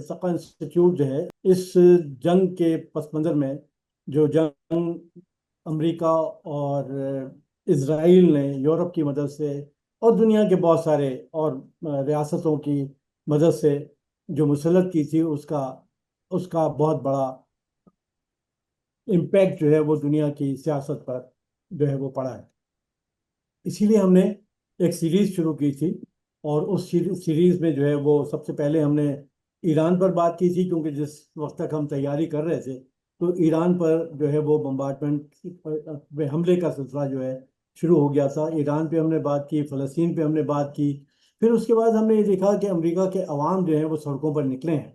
ثقہ institute جو ہے اس جنگ کے پس منظر میں، جو جنگ امریکہ اور اسرائیل نے یورپ کی مدد سے اور دنیا کے بہت سارے اور ریاستوں کی مدد سے جو مسلط کی تھی، اس کا بہت بڑا امپیکٹ جو ہے وہ دنیا کی سیاست پر جو ہے وہ پڑا ہے۔ اسی لیے ہم نے ایک سیریز شروع کی تھی، اور اس سیریز میں جو ہے وہ سب سے پہلے ہم نے ایران پر بات کی تھی، کیونکہ جس وقت تک ہم تیاری کر رہے تھے تو ایران پر جو ہے وہ بمبارڈمنٹ پہ حملے کا سلسلہ جو ہے شروع ہو گیا تھا۔ ایران پہ ہم نے بات کی، فلسطین پہ ہم نے بات کی، پھر اس کے بعد ہم نے یہ دیکھا کہ امریکہ کے عوام جو ہیں وہ سڑکوں پر نکلے ہیں،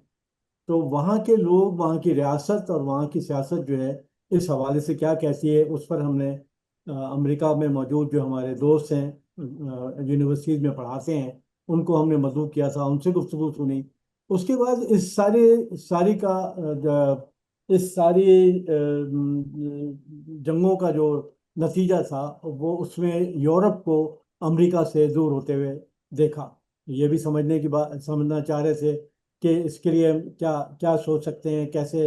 تو وہاں کے لوگ، وہاں کی ریاست اور وہاں کی سیاست جو ہے اس حوالے سے کیا کہتی ہے، اس پر ہم نے امریکہ میں موجود جو ہمارے دوست ہیں، یونیورسٹیز میں پڑھاتے ہیں، ان کو ہم نے مدعو کیا تھا، ان سے گفتگو سنی۔ اس کے بعد اس ساری کا اس ساری جنگوں کا جو نتیجہ تھا وہ اس میں یورپ کو امریکہ سے دور ہوتے ہوئے دیکھا۔ یہ بھی سمجھنا چاہ رہے تھے کہ اس کے لیے کیا کیا سوچ سکتے ہیں، کیسے۔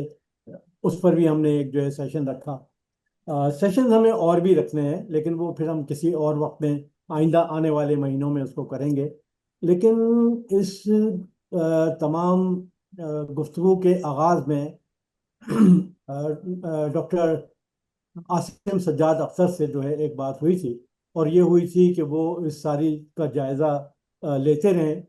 اس پر بھی ہم نے ایک جو ہے سیشن رکھا۔ سیشنز ہمیں اور بھی رکھنے ہیں، لیکن وہ پھر ہم کسی اور وقت میں، آئندہ آنے والے مہینوں میں اس کو کریں گے۔ لیکن اس تمام گفتگو کے آغاز میں ڈاکٹر عاصم سجاد اختر سے جو ہے ایک بات ہوئی تھی، اور یہ ہوئی تھی کہ وہ اس ساری کا جائزہ لیتے رہیں۔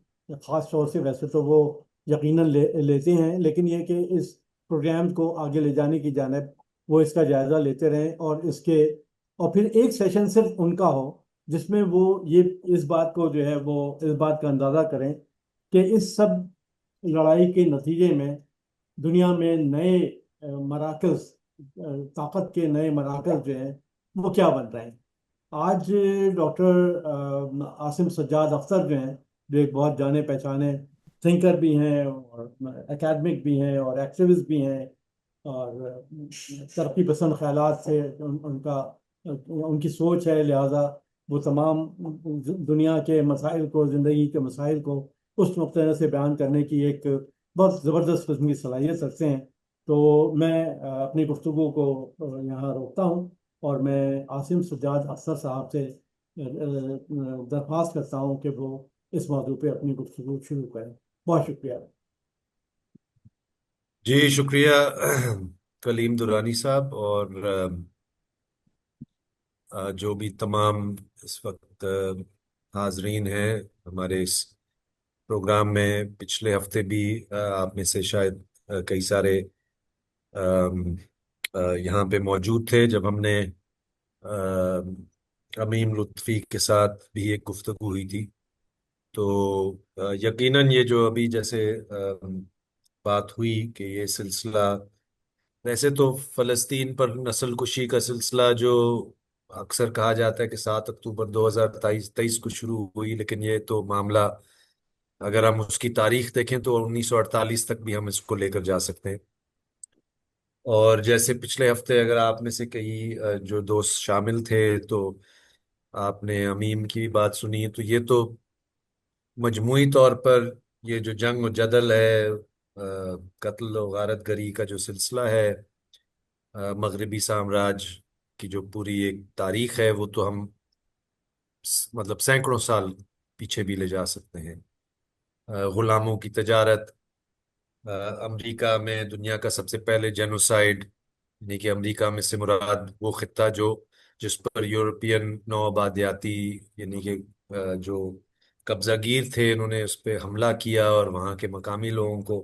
خاص طور سے ویسے تو وہ یقیناً لیتے ہیں، لیکن یہ کہ اس پروگرام کو آگے لے جانے کی جانب وہ اس کا جائزہ لیتے رہیں، اور پھر ایک سیشن صرف ان کا ہو جس میں وہ اس بات کو جو ہے وہ اس بات کا اندازہ کریں کہ اس سب لڑائی کے نتیجے میں دنیا میں نئے مراکز، طاقت کے نئے مراکز جو ہیں وہ کیا بن رہے ہیں۔ آج ڈاکٹر عاصم سجاد اختر جو ہیں، جو ایک بہت جانے پہچانے تھنکر بھی ہیں اور اکیڈمک بھی ہیں اور ایکٹیوسٹ بھی ہیں، اور ترقی پسند خیالات سے ان کی سوچ ہے، لہذا وہ تمام دنیا کے مسائل کو، زندگی کے مسائل کو اس نقطۂ نظر سے بیان کرنے کی ایک بہت زبردست قسم کی صلاحیت رکھتے ہیں۔ تو میں اپنی گفتگو کو یہاں روکتا ہوں، اور میں عاصم سجاد اختر صاحب سے درخواست کرتا ہوں کہ وہ اس موضوع پہ اپنی گفتگو شروع کریں۔ بہت شکریہ۔ جی شکریہ کلیم درانی صاحب، اور جو بھی تمام اس وقت حاضرین ہیں ہمارے اس پروگرام میں۔ پچھلے ہفتے بھی آپ میں سے شاید کئی سارے آم، یہاں پہ موجود تھے جب ہم نے امیم لطفی کے ساتھ بھی ایک گفتگو ہوئی تھی۔ تو یقیناً یہ جو ابھی جیسے بات ہوئی کہ یہ سلسلہ، ویسے تو فلسطین پر نسل کشی کا سلسلہ جو اکثر کہا جاتا ہے کہ 7 اکتوبر 2023 کو شروع ہوئی، لیکن یہ تو معاملہ اگر ہم اس کی تاریخ دیکھیں تو 1948 تک بھی ہم اس کو لے کر جا سکتے ہیں۔ اور جیسے پچھلے ہفتے اگر آپ میں سے کئی جو دوست شامل تھے تو آپ نے امیم کی بات سنی، تو یہ تو مجموعی طور پر یہ جو جنگ و جدل ہے، قتل و غارت گری کا جو سلسلہ ہے، مغربی سامراج کی جو پوری ایک تاریخ ہے، وہ تو ہم مطلب سینکڑوں سال پیچھے بھی لے جا سکتے ہیں۔ غلاموں کی تجارت، امریکہ میں دنیا کا سب سے پہلے جینوسائیڈ، یعنی کہ امریکہ میں سے مراد وہ خطہ جس پر یورپین نو آبادیاتی، یعنی کہ جو قبضہ گیر تھے، انہوں نے اس پہ حملہ کیا اور وہاں کے مقامی لوگوں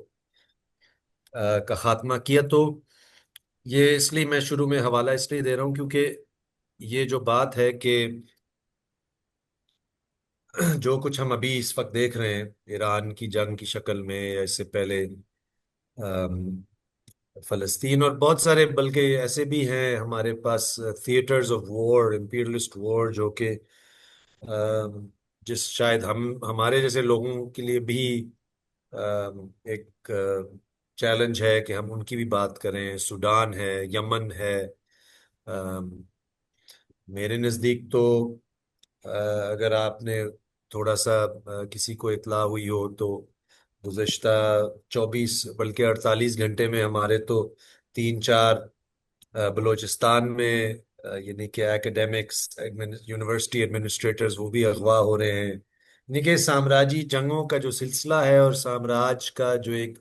کا خاتمہ کیا۔ تو یہ اس لیے میں شروع میں حوالہ اس لیے دے رہا ہوں کیونکہ یہ جو بات ہے کہ جو کچھ ہم ابھی اس وقت دیکھ رہے ہیں ایران کی جنگ کی شکل میں، یا اس سے پہلے فلسطین اور بہت سارے، بلکہ ایسے بھی ہیں ہمارے پاس تھیٹرز آف وار، امپیریلسٹ وار، جو کہ جس شاید ہمارے جیسے لوگوں کے لیے بھی ایک چیلنج ہے کہ ہم ان کی بھی بات کریں۔ سوڈان ہے، یمن ہے، آم، میرے نزدیک تو اگر آپ نے تھوڑا سا کسی کو اطلاع ہوئی ہو تو گزشتہ 24 بلکہ 48 گھنٹے میں ہمارے تو 3 4 بلوچستان میں یعنی کہ ایکڈیمکس یونیورسٹی ایڈمنسٹریٹرز وہ بھی اغوا ہو رہے ہیں، یعنی کہ سامراجی جنگوں کا جو سلسلہ ہے اور سامراج کا جو ایک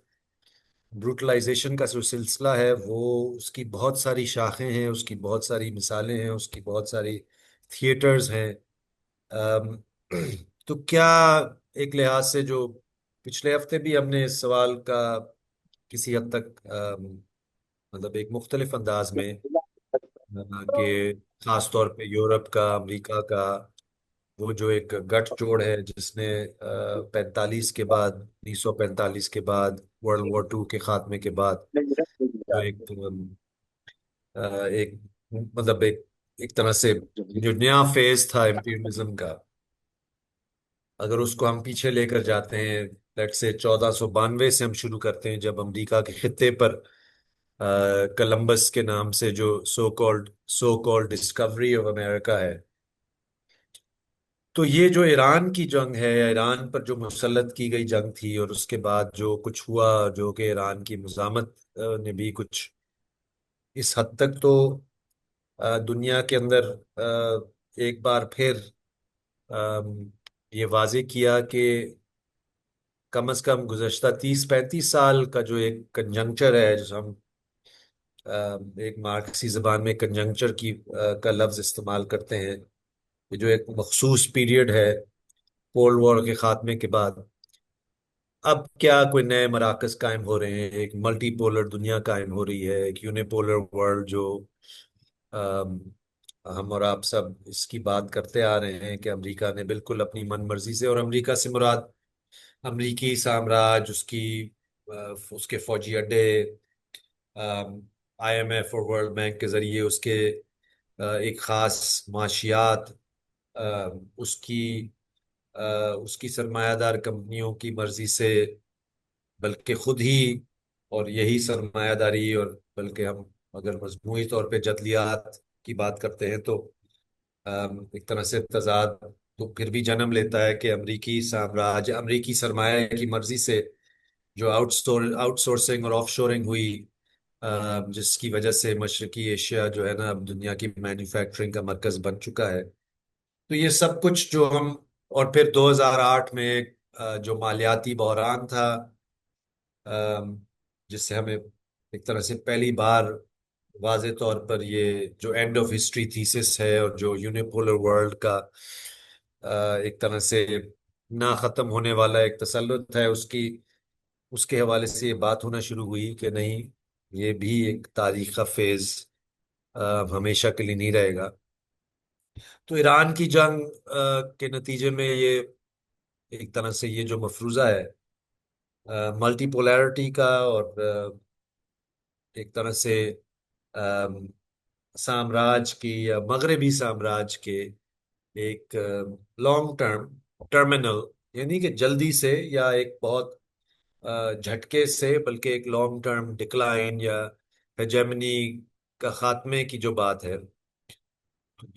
بروٹلائزیشن کا جو سلسلہ ہے وہ اس کی بہت ساری شاخیں ہیں، اس کی بہت ساری مثالیں ہیں، اس کی بہت ساری تھیٹرز ہیں۔ ام، تو کیا ایک لحاظ سے جو پچھلے ہفتے بھی ہم نے اس سوال کا کسی حد تک مطلب ایک مختلف انداز میں کہ خاص طور پہ یورپ کا، امریکہ کا وہ جو ایک گٹھ جوڑ ہے جس نے 45 کے بعد، 1945 کے بعد، ورلڈ وار 2 کے خاتمے کے بعد جو ایک مطلب ایک طرح سے جو نیا فیز تھا امپیریلزم کا، اگر اس کو ہم پیچھے لے کر جاتے ہیں، لیٹ سے 1492 سے ہم شروع کرتے ہیں جب امریکہ کے خطے پر کولمبس کے نام سے جو so called Discovery of America ہے، تو یہ جو ایران کی جنگ ہے یا ایران پر جو مسلط کی گئی جنگ تھی، اور اس کے بعد جو کچھ ہوا جو کہ ایران کی مزاحمت نے بھی کچھ اس حد تک تو دنیا کے اندر ایک بار پھر آم، یہ واضح کیا کہ کم از کم گزشتہ 30 35 سال کا جو ایک کنجنکچر ہے، جس ہم ایک مارکسی زبان میں کنجنکچر کا لفظ استعمال کرتے ہیں، یہ جو ایک مخصوص پیریڈ ہے کولڈ وار کے خاتمے کے بعد، اب کیا کوئی نئے مراکز قائم ہو رہے ہیں، ایک ملٹی پولر دنیا قائم ہو رہی ہے، ایک یونیپولر ورلڈ جو آم، ہم اور آپ سب اس کی بات کرتے آ رہے ہیں کہ امریکہ نے بالکل اپنی من مرضی سے، اور امریکہ سے مراد امریکی سامراج، اس کے فوجی اڈے، IMF اور ورلڈ بینک کے ذریعے اس کے ایک خاص معاشیات، آ، اس کی اس کی سرمایہ دار کمپنیوں کی مرضی سے، بلکہ خود ہی، اور یہی سرمایہ داری، اور بلکہ ہم اگر مجموعی طور پہ جدلیات کی بات کرتے ہیں تو ایک طرح سے تضاد تو پھر بھی جنم لیتا ہے کہ امریکی سامراج، امریکی سرمایہ کی مرضی سے جو آؤٹ سورسنگ اور آف شورنگ ہوئی، جس کی وجہ سے مشرقی ایشیا جو ہے نا اب دنیا کی مینوفیکچرنگ کا مرکز بن چکا ہے۔ تو یہ سب کچھ جو ہم، اور پھر 2008 میں جو مالیاتی بحران تھا، آم، جس سے ہمیں ایک طرح سے پہلی بار واضح طور پر یہ جو اینڈ آف ہسٹری تھیسس ہے اور جو یونیپولر ورلڈ کا ایک طرح سے نہ ختم ہونے والا ایک تسلط ہے، اس کے حوالے سے یہ بات ہونا شروع ہوئی کہ نہیں، یہ بھی ایک تاریخ کا فیز ہمیشہ کے لیے نہیں رہے گا۔ تو ایران کی جنگ کے نتیجے میں یہ ایک طرح سے یہ جو مفروضہ ہے ملٹی پولیرٹی کا، اور ایک طرح سے آم، سامراج کی یا مغربی سامراج کے ایک لانگ ٹرمینل، یعنی کہ جلدی سے یا ایک بہت جھٹکے سے، بلکہ ایک لانگ ٹرم ڈکلائن یا ہیجمنی کا خاتمے کی جو بات ہے،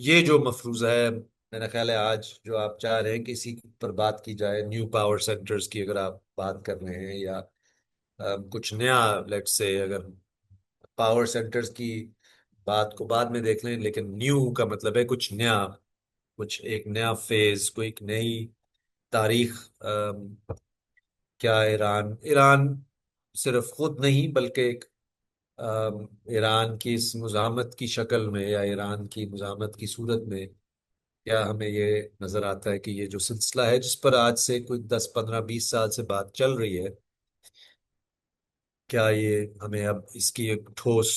یہ جو مفروضہ ہے، میرا خیال ہے آج جو آپ چاہ رہے ہیں کہ اسی پر بات کی جائے، نیو پاور سینٹرز کی اگر آپ بات کر رہے ہیں، یا کچھ نیا، لیٹ سے اگر پاور سینٹرز کی بات کو بعد میں دیکھ لیں، لیکن نیو کا مطلب ہے کچھ نیا، کچھ ایک نیا فیز، کوئی ایک نئی تاریخ۔ کیا ایران صرف خود نہیں بلکہ ایک ایران کی اس مزاحمت کی شکل میں یا ایران کی مزاحمت کی صورت میں، کیا ہمیں یہ نظر آتا ہے کہ یہ جو سلسلہ ہے جس پر آج سے کوئی 10 15 20 سال سے بات چل رہی ہے، کیا یہ ہمیں اب اس کی ایک ٹھوس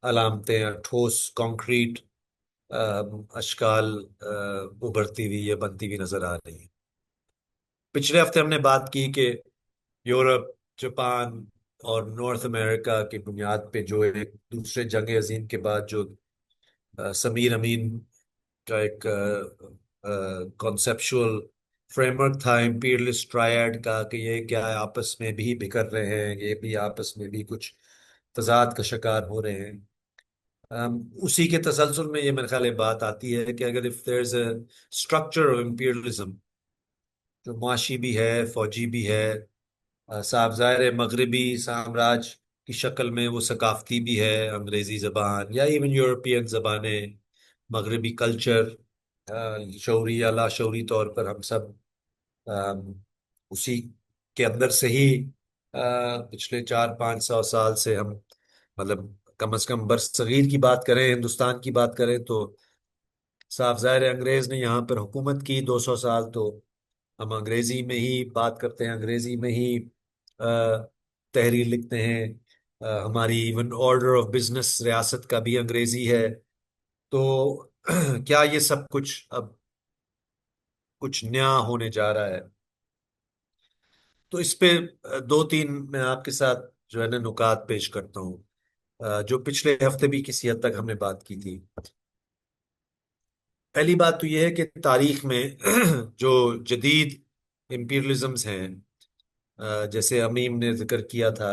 علامتیں یا ٹھوس کانکریٹ اشکال ابھرتی ہوئی یا بنتی ہوئی نظر آ رہی ہیں؟ پچھلے ہفتے ہم نے بات کی کہ یورپ، جاپان اور نارتھ امریکہ کی بنیاد پہ جو ایک دوسرے جنگ عظیم کے بعد جو سمیر امین کا ایک کانسیپچول فریم ورک تھا امپیریلسٹ ٹرائیڈ کا، کہ یہ کیا آپس میں بھی بکھر رہے ہیں، یہ بھی آپس میں بھی کچھ تضاد کا شکار ہو رہے ہیں۔ اسی کے تسلسل میں یہ میرے خیال ہے بات آتی ہے کہ اگر if there's a structure of imperialism جو معاشی بھی ہے، فوجی بھی ہے، صاف ظاہر ہے مغربی سامراج کی شکل میں وہ ثقافتی بھی ہے، انگریزی زبان یا ایون یورپین زبانیں، مغربی کلچر، شعوری یا لاشعوری طور پر ہم سب آم، اسی کے اندر سے ہی پچھلے 400-500 سال سے ہم، مطلب کم از کم برصغیر کی بات کریں، ہندوستان کی بات کریں تو صاف ظاہر ہے انگریز نے یہاں پر حکومت کی 200 سال، تو ہم انگریزی میں ہی بات کرتے ہیں، انگریزی میں ہی آ، تحریر لکھتے ہیں، ہماری ایون آرڈر آف بزنس ریاست کا بھی انگریزی ہے، تو کیا یہ سب کچھ اب کچھ نیا ہونے جا رہا ہے؟ تو اس پہ دو تین میں آپ کے ساتھ جو ہے نا نکات پیش کرتا ہوں، جو پچھلے ہفتے بھی کسی حد تک ہم نے بات کی تھی۔ پہلی بات تو یہ ہے کہ تاریخ میں جو جدید امپیرلزمز ہیں، جیسے امیم نے ذکر کیا تھا،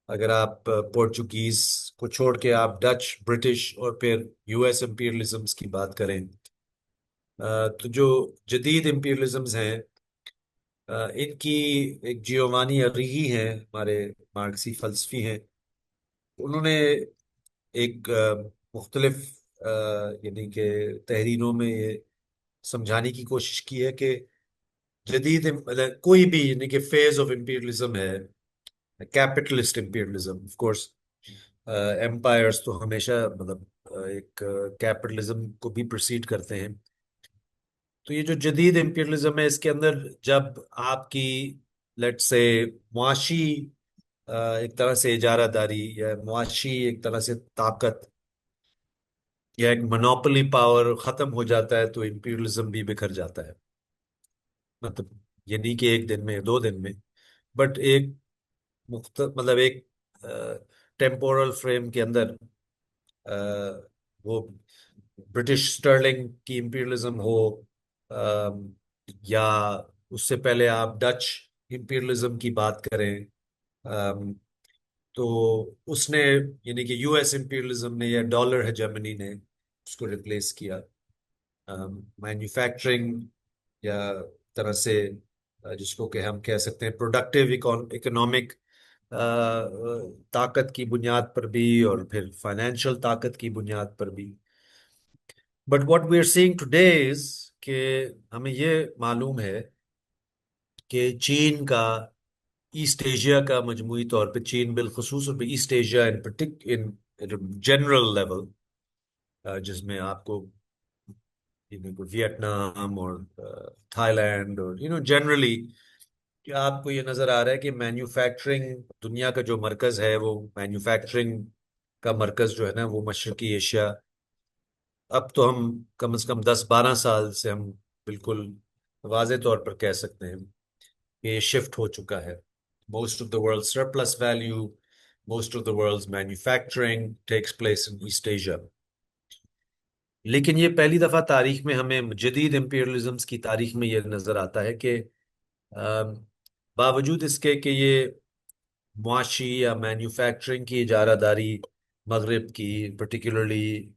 اگر آپ پورچوگیز کو چھوڑ کے آپ ڈچ، برٹش اور پھر یو ایس امپیرلزمز کی بات کریں، تو جو جدید امپیرلزمز ہیں، ان کی ایک جیووانی اریگی ہیں، ہمارے مارکسی فلسفی ہیں، انہوں نے ایک مختلف یعنی کہ تحریروں میں یہ سمجھانے کی کوشش کی ہے کہ جدید مطلب کوئی بھی یعنی کہ فیز آف امپیرلزم ہے، کیپٹلسٹ امپیرلزم آف کورس، ایمپائرس تو ہمیشہ مطلب ایک کیپٹلزم کو بھی پرسیڈ کرتے ہیں، تو یہ جو جدید امپیرلزم ہے اس کے اندر جب آپ کی لیٹ سے معاشی ایک طرح سے اجارہ داری یا معاشی ایک طرح سے طاقت یا ایک منوپلی پاور ختم ہو جاتا ہے تو امپیرلزم بھی بکھر جاتا ہے، مطلب یہ نہیں کہ ایک دن میں 2 دن میں، بٹ ایک مطلب ایک ٹیمپورل فریم کے اندر، آ، وہ برٹش سٹرلنگ کی امپیرلزم ہو، آم، یا اس سے پہلے آپ ڈچ امپیرلزم کی بات کریں، آم، تو اس نے یعنی کہ یو ایس امپیرلزم نے یا ڈالر ہیجمنی نے اس کو ریپلیس کیا، مینوفیکچرنگ یا طرح سے جس کو کہ ہم کہہ سکتے ہیں پروڈکٹیو اکنامک طاقت کی بنیاد پر بھی اور پھر فائنینشیل طاقت کی بنیاد پر بھی، but what we are seeing today is کہ ہمیں یہ معلوم ہے کہ چین کا، ایسٹ ایشیا کا مجموعی طور پہ چین بالخصوص اور East Asia in general level, جس میں آپ کو ویتنام اور تھائی لینڈ اور جنرلی کیا آپ کو یہ نظر آ رہا ہے کہ مینوفیکچرنگ دنیا کا جو مرکز ہے، وہ مینوفیکچرنگ کا مرکز جو ہے نا وہ مشرقی ایشیا، اب تو ہم کم از کم 10-12 سال سے ہم بالکل واضح طور پر کہہ سکتے ہیں کہ یہ شفٹ ہو چکا ہے۔ Most of the world surplus value, most of the world manufacturing takes place in East Asia, لیکن یہ پہلی دفعہ تاریخ میں ہمیں جدید امپیرلزمز کی تاریخ میں یہ نظر آتا ہے کہ آم، باوجود اس کے کہ یہ معاشی یا مینوفیکچرنگ کی اجارہ داری مغرب کی، پرٹیکولرلی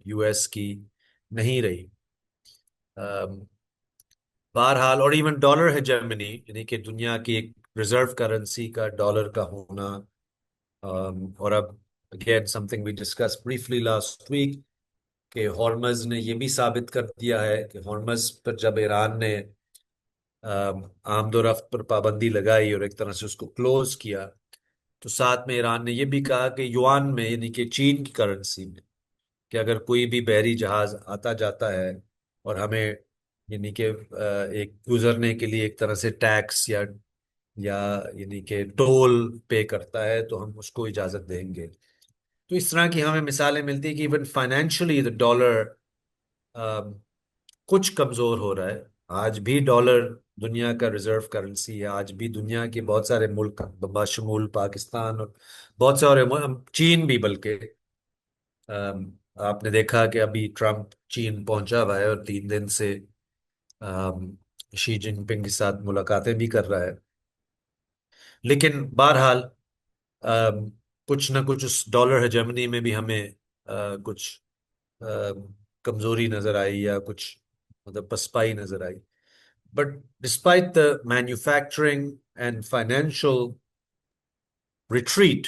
یو ایس کی نہیں رہی، آم، بہرحال، اور ایون ڈالر ہے جرمنی یعنی کہ دنیا کی ایک ریزرو کرنسی کا ڈالر کا ہونا، اور اب again something we discuss briefly last week کہ ہارمز نے یہ بھی ثابت کر دیا ہے کہ ہارمز پر جب ایران نے آمد و رفت پر پابندی لگائی اور ایک طرح سے اس کو کلوز کیا، تو ساتھ میں ایران نے یہ بھی کہا کہ یوان میں یعنی کہ چین کی کرنسی میں کہ اگر کوئی بھی بحری جہاز آتا جاتا ہے اور ہمیں یعنی کہ ایک گزرنے کے لیے ایک طرح سے ٹیکس یا یعنی کہ ٹول پے کرتا ہے تو ہم اس کو اجازت دیں گے، تو اس طرح کی ہمیں مثالیں ملتی ہیں کہ ایون فائنینشلی ڈالر کچھ کمزور ہو رہا ہے، آج بھی ڈالر دنیا کا ریزرو کرنسی ہے، آج بھی دنیا کے بہت سارے ملک بشمول پاکستان اور بہت سارے چین بھی بلکہ، آپ نے دیکھا کہ ابھی ٹرمپ چین پہنچا ہوا ہے اور 3 دن سے شی جن پنگ کے ساتھ ملاقاتیں بھی کر رہا ہے، لیکن بہرحال آم، کچھ نہ کچھ اس ڈالر ہیجمنی میں بھی ہمیں کچھ کمزوری نظر آئی یا کچھ مطلب پسپائی نظر آئی، But despite the manufacturing and financial retreat,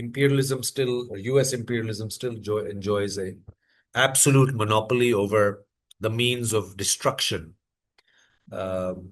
imperialism still, or US imperialism still enjoys a absolute monopoly over the means of destruction,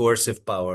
coercive power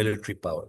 military power.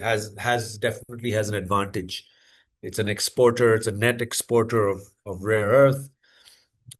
has definitely has an advantage. It's an exporter, it's a net exporter of rare earth.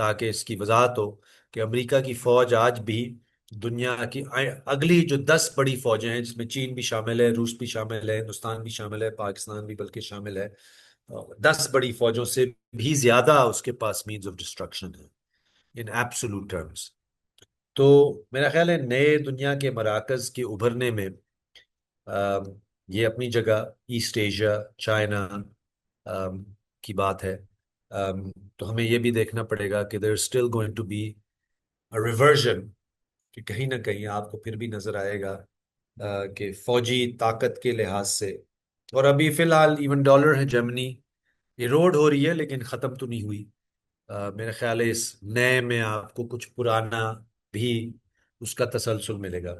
تاکہ اس کی وضاحت ہو کہ امریکہ کی فوج آج بھی دنیا کی اگلی جو 10 بڑی فوجیں ہیں، جس میں چین بھی شامل ہے، روس بھی شامل ہے، ہندوستان بھی شامل ہے، پاکستان بھی بلکہ شامل ہے، 10 بڑی فوجوں سے بھی زیادہ اس کے پاس مینز آف ڈسٹرکشن ہے ان ایبسولوٹ ٹرمز۔ تو میرا خیال ہے نئے دنیا کے مراکز کے ابھرنے میں آم، یہ اپنی جگہ ایسٹ ایشیا، چائنا آم، کی بات ہے۔ تو ہمیں یہ بھی دیکھنا پڑے گا کہ there still going to be reversion, کہ کہیں نہ کہیں آپ کو پھر بھی نظر آئے گا کہ فوجی طاقت کے لحاظ سے، اور ابھی فی الحال ایون ڈالر ہے جرمنی ایروڈ ہو رہی ہے لیکن ختم تو نہیں ہوئی۔ میرا خیال ہے اس نئے میں آپ کو کچھ پرانا بھی اس کا تسلسل ملے گا۔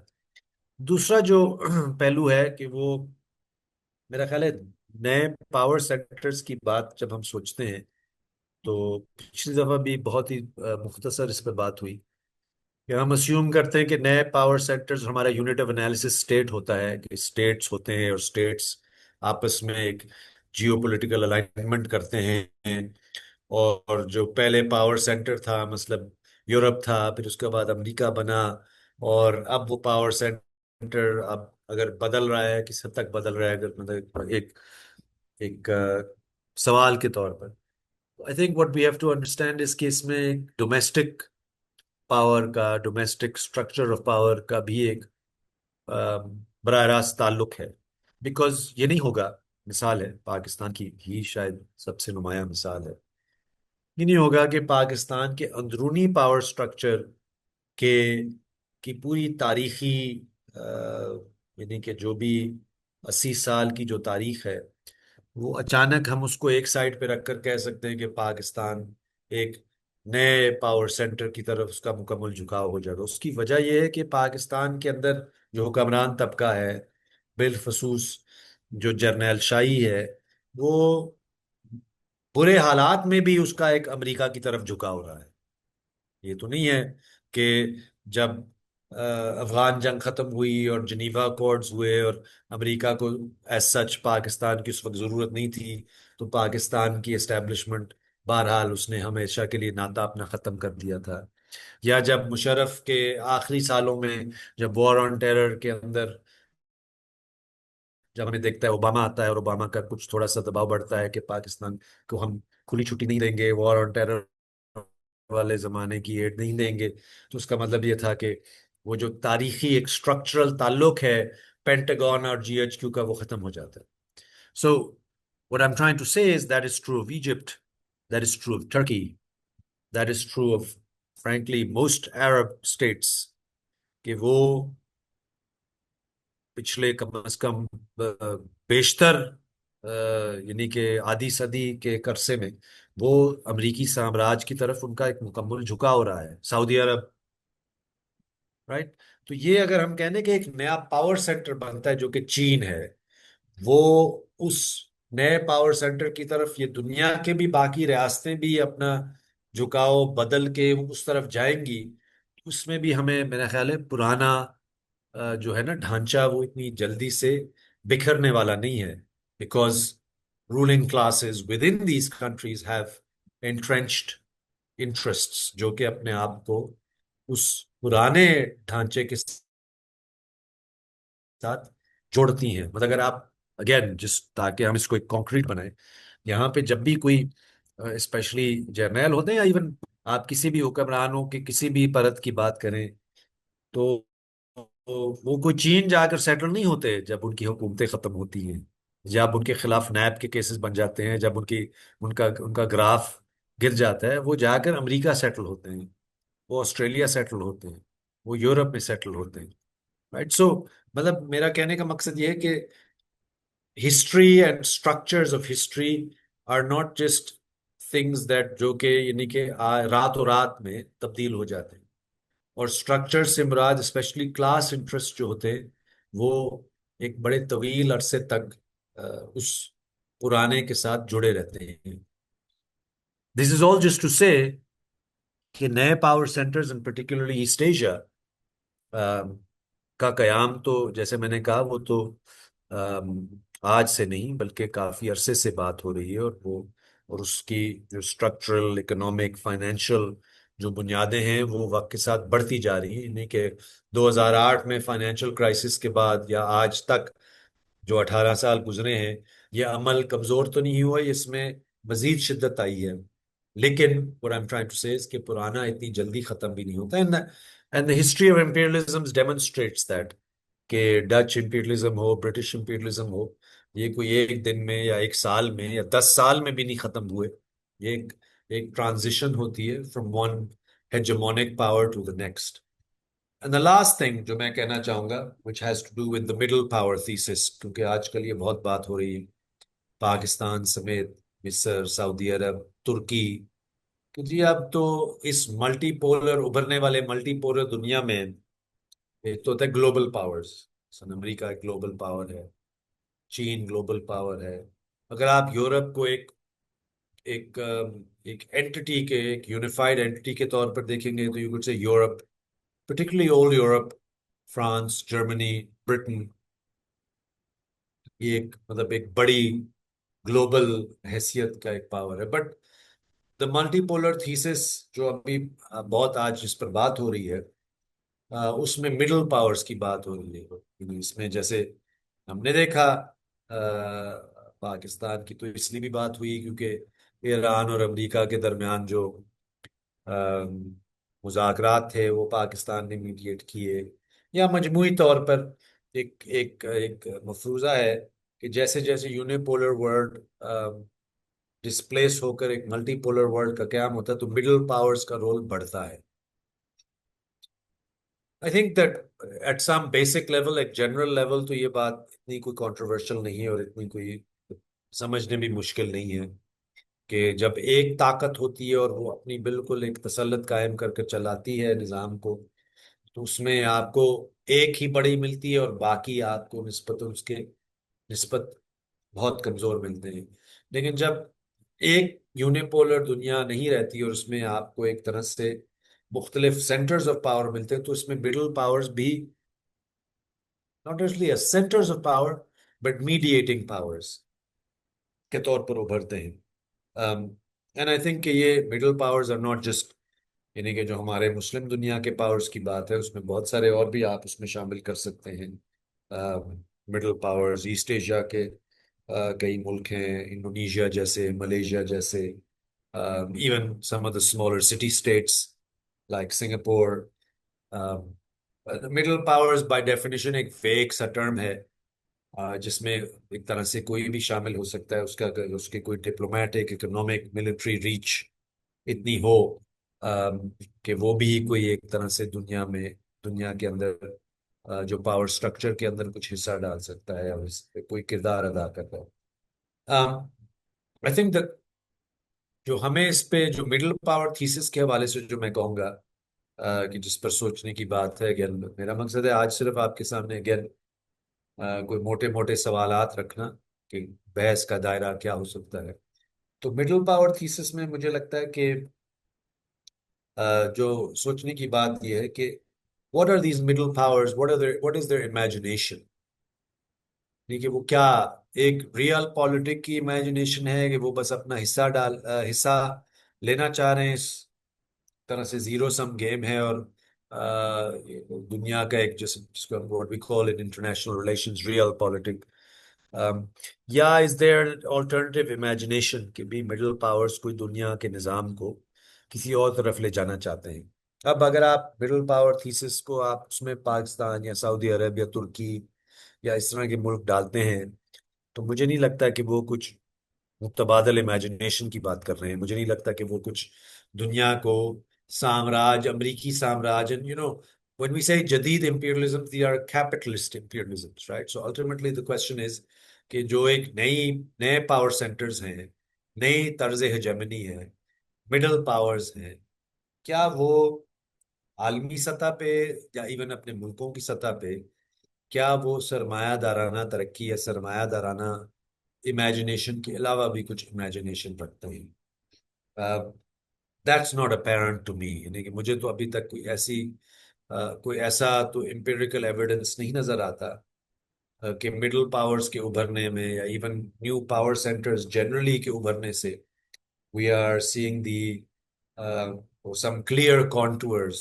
دوسرا جو پہلو ہے کہ وہ میرا خیال ہے نئے پاور سیکٹرز کی بات جب ہم سوچتے ہیں تو پچھلی دفعہ بھی بہت ہی مختصر اس پہ بات ہوئی کہ ہم اسیوم کرتے ہیں کہ نئے پاور سیکٹرز، ہمارا یونٹ آف انالیسس اسٹیٹ ہوتا ہے کہ اسٹیٹس ہوتے ہیں اور اسٹیٹس آپس میں ایک جیو پولیٹیکل الائنمنٹ کرتے ہیں، اور جو پہلے پاور سینٹر تھا مطلب یورپ تھا، پھر اس کے بعد امریکہ بنا، اور اب وہ پاور سینٹر اب اگر بدل رہا ہے کس حد تک بدل رہا ہے، اگر مطلب ایک سوال کے طور پر I think what we have to understand اس کیس میں ڈومیسٹک پاور کا، ڈومیسٹک اسٹرکچر آف پاور کا بھی ایک براہ راست تعلق ہے، بیکاز یہ نہیں ہوگا، مثال ہے پاکستان کی ہی شاید سب سے نمایاں مثال ہے، یہ نہیں ہوگا کہ پاکستان کے اندرونی پاور سٹرکچر کے کی پوری تاریخی یعنی کہ جو بھی 80 سال کی جو تاریخ ہے، وہ اچانک ہم اس کو ایک سائڈ پہ رکھ کر کہہ سکتے ہیں کہ پاکستان ایک نئے پاور سینٹر کی طرف اس کا مکمل جھکاؤ ہو جائے گا۔ اس کی وجہ یہ ہے کہ پاکستان کے اندر جو حکمران طبقہ ہے، بالخصوص جو جرنیل شاہی ہے، وہ برے حالات میں بھی اس کا ایک امریکہ کی طرف جھکا ہو رہا ہے۔ یہ تو نہیں ہے کہ جب افغان جنگ ختم ہوئی اور جنیوا اکارڈز ہوئے اور امریکہ کو ایز سچ پاکستان کی اس وقت ضرورت نہیں تھی، تو پاکستان کی اسٹیبلشمنٹ بہرحال اس نے ہمیشہ کے لیے ناتا اپنا ختم کر دیا تھا، یا جب مشرف کے آخری سالوں میں جب وار آن ٹیرر کے اندر جب ہمیں دیکھتا ہے اوباما آتا ہے اور اوباما کا کچھ تھوڑا سا دباؤ بڑھتا ہے کہ پاکستان کو ہم کھلی چھٹی نہیں دیں گے، وار آن ٹیرر والے زمانے کی ایڈ نہیں دیں گے، تو اس کا مطلب یہ تھا کہ وہ جو تاریخی ایک اسٹرکچرل تعلق ہے پینٹاگون اور جی ایچ کیو کا، وہ ختم ہو جاتا ہے۔ سو what I'm trying to say is that is true of Egypt, that is true of Turkey, that is true of frankly most Arab states، کہ وہ پچھلے کم از کم بیشتر یعنی کہ آدھی صدی کے عرصے میں وہ امریکی سامراج کی طرف ان کا ایک مکمل جھکاؤ ہو رہا ہے، سعودی عرب، رائٹ۔ تو یہ اگر ہم کہنے کہ ایک نیا پاور سینٹر بنتا ہے جو کہ چین ہے، وہ اس نئے پاور سینٹر کی طرف یہ دنیا کے بھی باقی ریاستیں بھی اپنا جھکاؤ بدل کے اس طرف جائیں گی، اس میں بھی ہمیں میرا خیال ہے پرانا جو ہے نا ڈھانچہ وہ اتنی جلدی سے بکھرنے والا نہیں ہے، because ruling classes with in these countries have entrenched interests جو کہ اپنے آپ کو اس پرانے ڈھانچے کے ساتھ جوڑتی ہیں۔ مطلب اگر آپ اگین جس تاکہ ہم اس کو ایک کانکریٹ بنائیں، یہاں پہ جب بھی کوئی اسپیشلی جرنیل ہوتے ہیں یا ایون آپ کسی بھی حکمرانوں کے کسی بھی پرت کی بات کریں، تو وہ کوئی چین جا کر سیٹل نہیں ہوتے جب ان کی حکومتیں ختم ہوتی ہیں، جب ان کے خلاف نیب کے کیسز بن جاتے ہیں، جب ان کا گراف گر جاتا ہے، وہ جا کر امریکہ سیٹل ہوتے ہیں، وہ آسٹریلیا سیٹل ہوتے ہیں، وہ یورپ میں سیٹل ہوتے ہیں، رائٹ۔ سو مطلب میرا کہنے کا مقصد یہ ہے کہ history and structures of history are not just things that جو کہ یعنی کہ رات و رات میں تبدیل ہو جاتے ہیں، اور اسٹرکچر سے مراد اسپیشلی کلاس انٹرسٹ جو ہوتے ہیں وہ ایک بڑے طویل عرصے تک اس پرانے کے ساتھ جڑے رہتے ہیں۔ دس از آل جسٹ ٹو سے کہ نئے power centres in particularly East Asia کا قیام تو جیسے میں نے کہا وہ تو آج سے نہیں بلکہ کافی عرصے سے بات ہو رہی ہے، اور وہ اور اس کی جو اسٹرکچرل اکنامک فائنینشیل جو بنیادیں ہیں وہ وقت کے ساتھ بڑھتی جا رہی ہیں، یعنی کہ 2008 میں فائنینشیل کرائسس کے بعد یا آج تک جو 18 سال گزرے ہیں، یہ عمل کمزور تو نہیں ہوا، اس میں مزید شدت آئی ہے، لیکن what I'm trying to say is کہ پرانا اتنی جلدی ختم بھی نہیں ہوتا. And the history of imperialism demonstrates that کہ ڈچ امپیریلزم ہو، برٹش امپیریلزم ہو، یہ کوئی ایک دن میں یا ایک سال میں یا 10 سال میں بھی نہیں ختم ہوئے. یہ ایک ٹرانزیشن ہوتی ہے from one hegemonic power to the next. And the last thing جو میں کہنا چاہوں گا which has to do with the middle power thesis، کیونکہ آج کل یہ بہت بات ہو رہی ہے پاکستان سمیت مصر، سعودی عرب، ترکی، کہ جی اب تو اس ملٹی پولر ابھرنے والے ملٹی پولر دنیا میں ایک تو ہوتا ہے گلوبل پاورز. امریکہ ایک گلوبل پاور ہے، چین گلوبل پاور ہے. اگر آپ یورپ کو ایک ایک ایک اینٹی کے ایک یونیفائڈ اینٹی کے طور پر دیکھیں گے تو you could say Europe, particularly old Europe، France, Germany, Britain, یہ ایک مطلب ایک بڑی گلوبل حیثیت کا ایک پاور ہے. But the multi polar thesis جو ابھی بہت آج جس پر بات ہو رہی ہے، اس میں مڈل پاورز کی بات ہو رہی ہے. یعنی اس میں جیسے ہم نے دیکھا پاکستان کی تو اس لیے بھی بات ہوئی کیونکہ ایران اور امریکہ کے درمیان جو مذاکرات تھے وہ پاکستان نے میڈیٹ کیے، یا مجموعی طور پر ایک ایک ایک مفروضہ ہے کہ جیسے جیسے یونیپولر ورلڈ ڈسپلیس ہو کر ایک ملٹی پولر ورلڈ کا قیام ہوتا ہے تو مڈل پاورز کا رول بڑھتا ہے. I think that at some basic level، ایک جنرل لیول تو یہ بات اتنی کوئی کنٹروورشل نہیں ہے اور اتنی کوئی سمجھنے بھی مشکل نہیں ہے کہ جب ایک طاقت ہوتی ہے اور وہ اپنی بالکل ایک تسلط قائم کر کے چلاتی ہے نظام کو، تو اس میں آپ کو ایک ہی بڑی ملتی ہے اور باقی آپ کو نسبت اس کے نسبت بہت کمزور ملتے ہیں. لیکن جب ایک یونیپولر دنیا نہیں رہتی اور اس میں آپ کو ایک طرح سے مختلف سینٹرز آف پاور ملتے ہیں تو اس میں مڈل پاورز بھی not only as centers of power but mediating powers کے طور پر ابھرتے ہیں. اینڈ آئی تھنک کہ یہ middle powers are not just, یعنی کہ جو ہمارے مسلم دنیا کے پاورز کی بات ہے اس میں بہت سارے اور بھی آپ اس میں شامل کر سکتے ہیں. مڈل پاورز ایسٹ ایشیا کے کئی ملک ہیں، انڈونیشیا جیسے، ملیشیا جیسے، even some of the smaller city states like Singapore. Middle powers by definition ایک فیک سا ٹرم ہے جس میں ایک طرح سے کوئی بھی شامل ہو سکتا ہے. اس کے کوئی ڈپلومیٹک، اکنامک، ملٹری ریچ اتنی ہو کہ وہ بھی کوئی ایک طرح سے دنیا کے اندر جو پاور سٹرکچر کے اندر کچھ حصہ ڈال سکتا ہے اور اس پہ کوئی کردار ادا کرتا ہے. آئی تھنک that جو ہمیں اس پہ جو مڈل پاور تھیسس کے حوالے سے جو میں کہوں گا کہ جس پر سوچنے کی بات ہے، اگین میرا مقصد ہے آج صرف آپ کے سامنے اگین کوئی موٹے موٹے سوالات رکھنا کہ بحث کا دائرہ کیا ہو سکتا ہے. تو مڈل پاور تھیسس میں مجھے لگتا ہے کہ جو سوچنے کی بات یہ ہے کہ what are these middle powers، what is their imagination، کہ وہ کیا ایک ریئل پالیٹک کی امیجنیشن ہے کہ وہ بس اپنا حصہ لینا چاہ رہے ہیں، اس طرح سے زیرو سم گیم ہے اور دنیا کا ایک جس کو what we call in international relations real politics، یا از دیر alternative imagination کہ بھی مڈل پاورز کوئی دنیا کے نظام کو کسی اور طرف لے جانا چاہتے ہیں. اب اگر آپ مڈل پاور تھیسس کو آپ اس میں پاکستان یا سعودی عرب یا ترکی یا اس طرح کے ملک ڈالتے ہیں تو مجھے نہیں لگتا کہ وہ کچھ متبادل امیجنیشن کی بات کر رہے ہیں. مجھے نہیں لگتا کہ وہ کچھ دنیا کو سامراج، امریکی سامراج، and when we say جدید imperialism they are capitalist imperialisms، right? So ultimately the question is کہ جو ایک نئے پاور سینٹرز ہیں، نئی طرز ہیجمنی ہے، مڈل پاورز ہیں، کیا وہ عالمی سطح پہ یا ایون اپنے ملکوں کی سطح پہ کیا وہ سرمایہ دارانہ ترقی یا سرمایہ دارانہ امیجنیشن کے علاوہ بھی کچھ امیجنیشن رکھتے ہیں؟ That's not apparent to me. یعنی کہ مجھے تو ابھی تک کوئی ایسا تو امپیریکل ایویڈنس نہیں نظر آتا کہ مڈل پاورز کے ابھرنے میں یا even new power centres generally کے ابھرنے سے we are seeing some clear contours.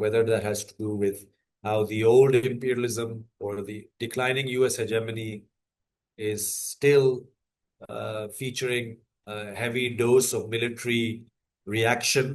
whether that has to do with how the old imperialism or the declining US hegemony is still featuring a heavy dose of military reaction,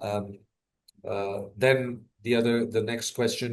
Um, then the next question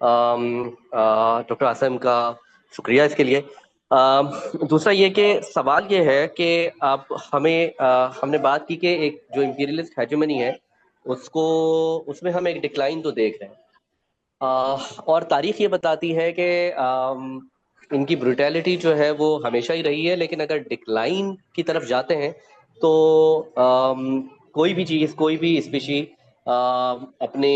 doctor Asim کا شکریہ اس کے لیے۔ دوسرا یہ کہ سوال یہ ہے کہ اب ہم نے بات کی کہ ایک جو امپیریلسٹ ہیجمنی ہے اس میں ہم ایک ڈکلائن تو دیکھ رہے ہیں، اور تاریخ یہ بتاتی ہے کہ ان کی بروٹیلٹی جو ہے وہ ہمیشہ ہی رہی ہے، لیکن اگر ڈکلائن کی طرف جاتے ہیں تو کوئی بھی چیز، کوئی بھی اسپیشی اپنے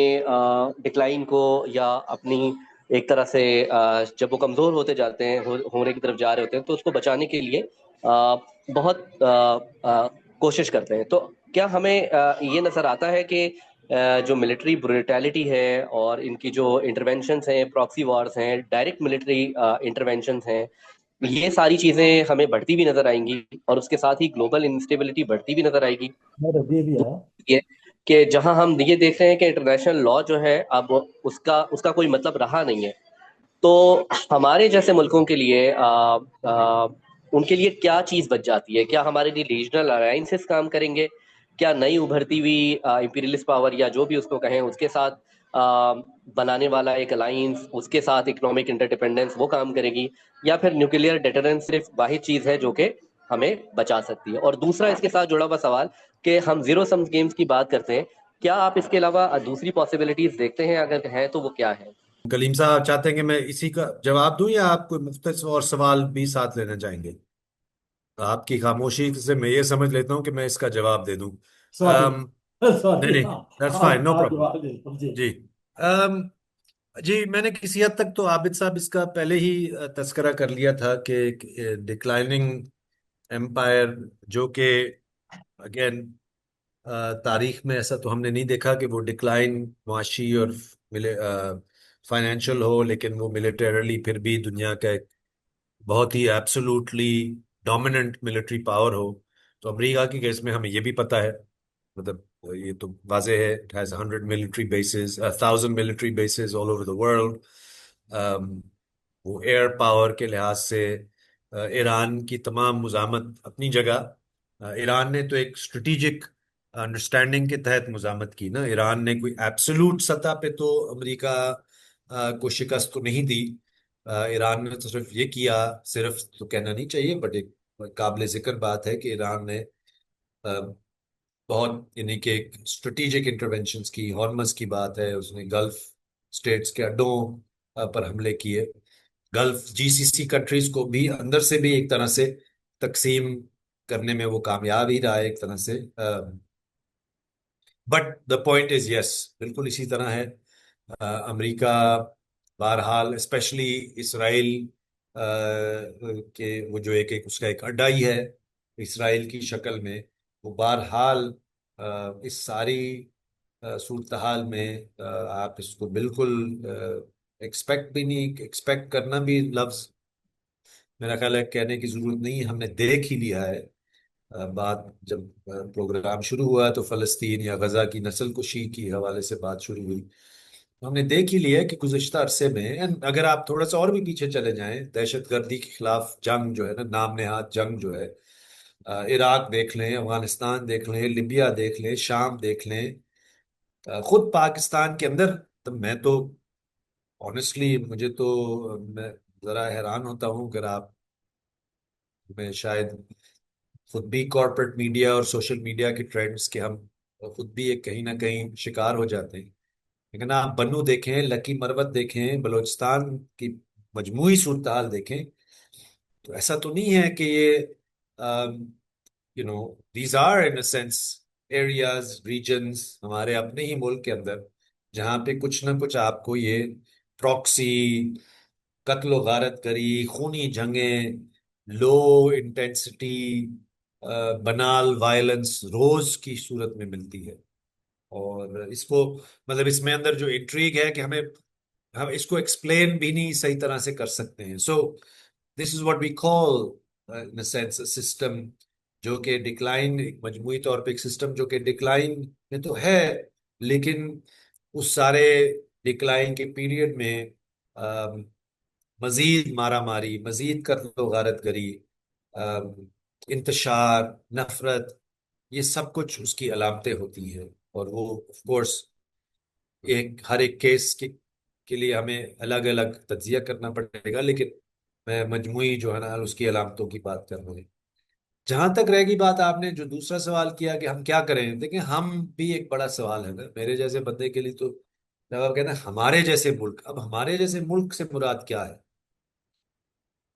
ڈکلائن کو یا اپنی ایک طرح سے جب وہ کمزور ہوتے جاتے ہیں، ہونے کی طرف جا رہے ہوتے ہیں، تو اس کو بچانے کے لیے بہت کوشش کرتے ہیں۔ تو کیا ہمیں یہ نظر آتا ہے کہ جو ملٹری بروٹیلٹی ہے اور ان کی جو انٹرونشنز ہیں، پراکسی وارز ہیں، ڈائریکٹ ملٹری انٹرونشنز ہیں، یہ ساری چیزیں ہمیں بڑھتی بھی نظر آئیں گی، اور اس کے ساتھ ہی گلوبل انسٹیبلٹی بڑھتی بھی نظر آئے گی؟ میرا یہ بھی ہے۔ یہ کہ جہاں ہم یہ دیکھ رہے ہیں کہ انٹرنیشنل لا جو ہے اب اس کا کوئی مطلب رہا نہیں ہے، تو ہمارے جیسے ملکوں کے لیے ان کے لیے کیا چیز بچ جاتی ہے؟ کیا ہمارے لیے ریجنل الائنسز کام کریں گے؟ کیا نئی ابھرتی ہوئی امپیریلسٹ پاور یا جو بھی اس کو کہیں اس کے ساتھ بنانے والا ایک الائنس، اس کے ساتھ اکنامک انٹرڈیپینڈنس وہ کام کرے گی؟ یا پھر نیوکلیئر ڈیٹرنس صرف واحد چیز ہے جو کہ ہمیں بچا سکتی ہے؟ اور دوسرا اس کے ساتھ جڑا ہوا سوال کہ ہم زیرو سم گیمز کی بات کرتے ہیں، کیا آپ اس کے علاوہ دوسری پاسبلٹیز دیکھتے ہیں؟ اگر ہے تو وہ کیا ہے؟ کلیم صاحب چاہتے ہیں کہ میں اسی کا جواب دوں یا آپ کوئی مختصر اور سوال بھی ساتھ لینا چاہیں گے؟ آپ کی خاموشی سے میں یہ سمجھ لیتا ہوں کہ میں اس کا جواب دے دوں۔ سوری، نہیں سوری، نہیں، ہاں، دیٹس فائن، نو آپ پرابلم۔ جواب دیں جی۔ جی، um, جی میں نے کسی حد تک تو عابد صاحب اس کا پہلے ہی تذکرہ کر لیا تھا کہ ڈکلائننگ امپائر جو کہ اگین تاریخ میں ایسا تو ہم نے نہیں دیکھا کہ وہ ڈکلائن معاشی اور فائنینشیل ہو، لیکن وہ ملیٹریلی پھر بھی دنیا کا ایک بہت ہی ایبسولوٹلی ڈومیننٹ ملٹری پاور ہو۔ تو امریکہ کی کیس میں ہمیں یہ بھی پتہ ہے، مطلب یہ تو واضح ہے، it has 100 military bases 1000 military bases all over the world۔ وہ ایئر پاور کے لحاظ سے ایران کی تمام مزاحمت اپنی جگہ، ایران نے تو ایک اسٹریٹجک انڈرسٹینڈنگ کے تحت مزاحمت کی نا، ایران نے کوئی ایبسولوٹ سطح پہ تو امریکہ کو شکست تو نہیں دی۔ ایران نے تو صرف یہ کیا، صرف تو کہنا نہیں چاہیے بٹ ایک قابل ذکر بات ہے کہ ایران نے بہت یعنی کہ ایک اسٹریٹجک انٹرونشنز کی، ہارمز کی بات ہے، اس نے گلف اسٹیٹس کے اڈوں پر حملے کیے، گلف جی سی سی کنٹریز کو بھی اندر سے بھی ایک طرح سے تقسیم کرنے میں وہ کامیاب ہی رہا ہے ایک طرح سے۔ بٹ دا پوائنٹ از یس، بالکل اسی طرح ہے۔ امریکہ بہرحال اسپیشلی اسرائیل کے وہ جو اس کا ایک اڈا ہی ہے اسرائیل کی شکل میں، وہ بہرحال اس ساری صورتحال میں آپ اس کو بالکل ایکسپیکٹ بھی نہیں، ایکسپیکٹ کرنا بھی لفظ میرا خیال ہے کہنے کی ضرورت نہیں ہے، ہم نے دیکھ ہی لیا ہے۔ بات جب پروگرام شروع ہوا تو فلسطین یا غزہ کی نسل کشی کی حوالے سے بات شروع ہوئی، تو ہم نے دیکھ ہی لیا کہ گزشتہ عرصے میں اگر آپ تھوڑا سا اور بھی پیچھے چلے جائیں، دہشت گردی کے خلاف جنگ جو ہے نا، نام نہاد جنگ جو ہے، عراق دیکھ لیں، افغانستان دیکھ لیں، لیبیا دیکھ لیں، شام دیکھ لیں، خود پاکستان کے اندر، تو میں تو آنےسٹلی مجھے تو میں ذرا حیران ہوتا ہوں اگر آپ، میں شاید خود بھی کارپوریٹ میڈیا اور سوشل میڈیا کے ٹرینڈز کے ہم خود بھی ایک کہیں نہ کہیں شکار ہو جاتے ہیں، لیکن آپ بنو دیکھیں، لکی مروت دیکھیں، بلوچستان کی مجموعی صورتحال دیکھیں، تو ایسا تو نہیں ہے کہ یہ these are in a sense areas, regions ہمارے اپنے ہی ملک کے اندر جہاں پہ کچھ نہ کچھ آپ کو یہ پراکسی، قتل و غارت گری، خونی جنگیں، لو انٹینسٹی بنال وائلنس روز کی صورت میں ملتی ہے۔ اور اس کو مطلب اس میں اندر جو انٹریگ ہے کہ ہم اس کو ایکسپلین بھی نہیں صحیح طرح سے کر سکتے ہیں۔ So this is what we call in a sense system جو کہ ڈکلائن، ایک مجموعی طور پہ ایک سسٹم جو کہ ڈکلائن میں تو ہے، لیکن اس سارے ڈکلائن کے پیریڈ میں مزید مارا ماری، مزید قتل و غارت گری، انتشار، نفرت، یہ سب کچھ اس کی علامتیں ہوتی ہیں، اور وہ آف کورس ہر ایک کیس کے لیے ہمیں الگ الگ تجزیہ کرنا پڑے گا، لیکن میں مجموعی جو ہے نا اس کی علامتوں کی بات کر رہا ہوں۔ جہاں تک رہے گی بات، آپ نے جو دوسرا سوال کیا کہ ہم کیا کریں، دیکھیں ہم بھی ایک بڑا سوال ہے نا میرے جیسے بندے کے لیے۔ تو جب آپ کہتے ہیں ہمارے جیسے ملک، اب ہمارے جیسے ملک سے مراد کیا ہے؟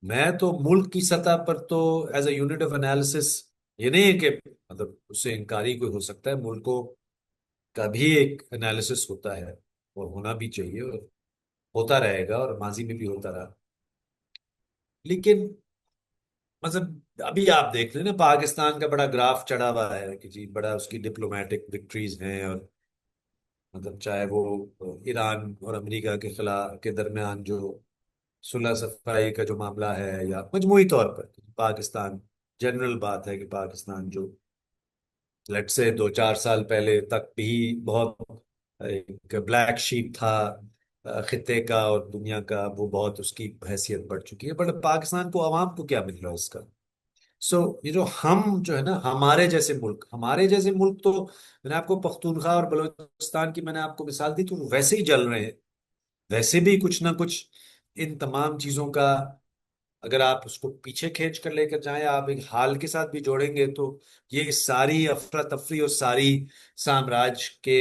میں تو ملک کی سطح پر تو as a unit of analysis, یہ نہیں ہے کہ مطلب اس سے انکاری کوئی ہو سکتا ہے، ملکوں کا بھی ایک انالیسس ہوتا ہے اور ہونا بھی چاہیے اور ہوتا رہے گا اور ماضی میں بھی ہوتا رہا۔ لیکن مطلب ابھی آپ دیکھ لیں نا، پاکستان کا بڑا گراف چڑھا ہوا ہے کہ جی بڑا اس کی ڈپلومیٹک وکٹریز ہیں، اور مطلب چاہے وہ ایران اور امریکہ کے خلاف کے درمیان جو صلح صفائی کا جو معاملہ ہے، یا مجموعی طور پر پاکستان، جنرل بات ہے کہ پاکستان جو لیٹ سے 2-4 سال پہلے تک بھی بہت ایک بلیک شیپ تھا خطے کا اور دنیا کا، وہ بہت اس کی حیثیت بڑھ چکی ہے، بٹ پاکستان کو، عوام کو کیا مل رہا ہے اس کا؟ سو یہ جو ہم جو ہے نا ہمارے جیسے ملک تو میں نے آپ کو پختونخوا اور بلوچستان کی میں نے آپ کو مثال دی، تو وہ ویسے ہی جل رہے ہیں، ویسے بھی کچھ نہ کچھ ان تمام چیزوں کا اگر آپ اس کو پیچھے کھینچ کر لے کر جائیں، آپ ایک حال کے ساتھ بھی جوڑیں گے، تو یہ ساری افراتفری اور ساری سامراج کے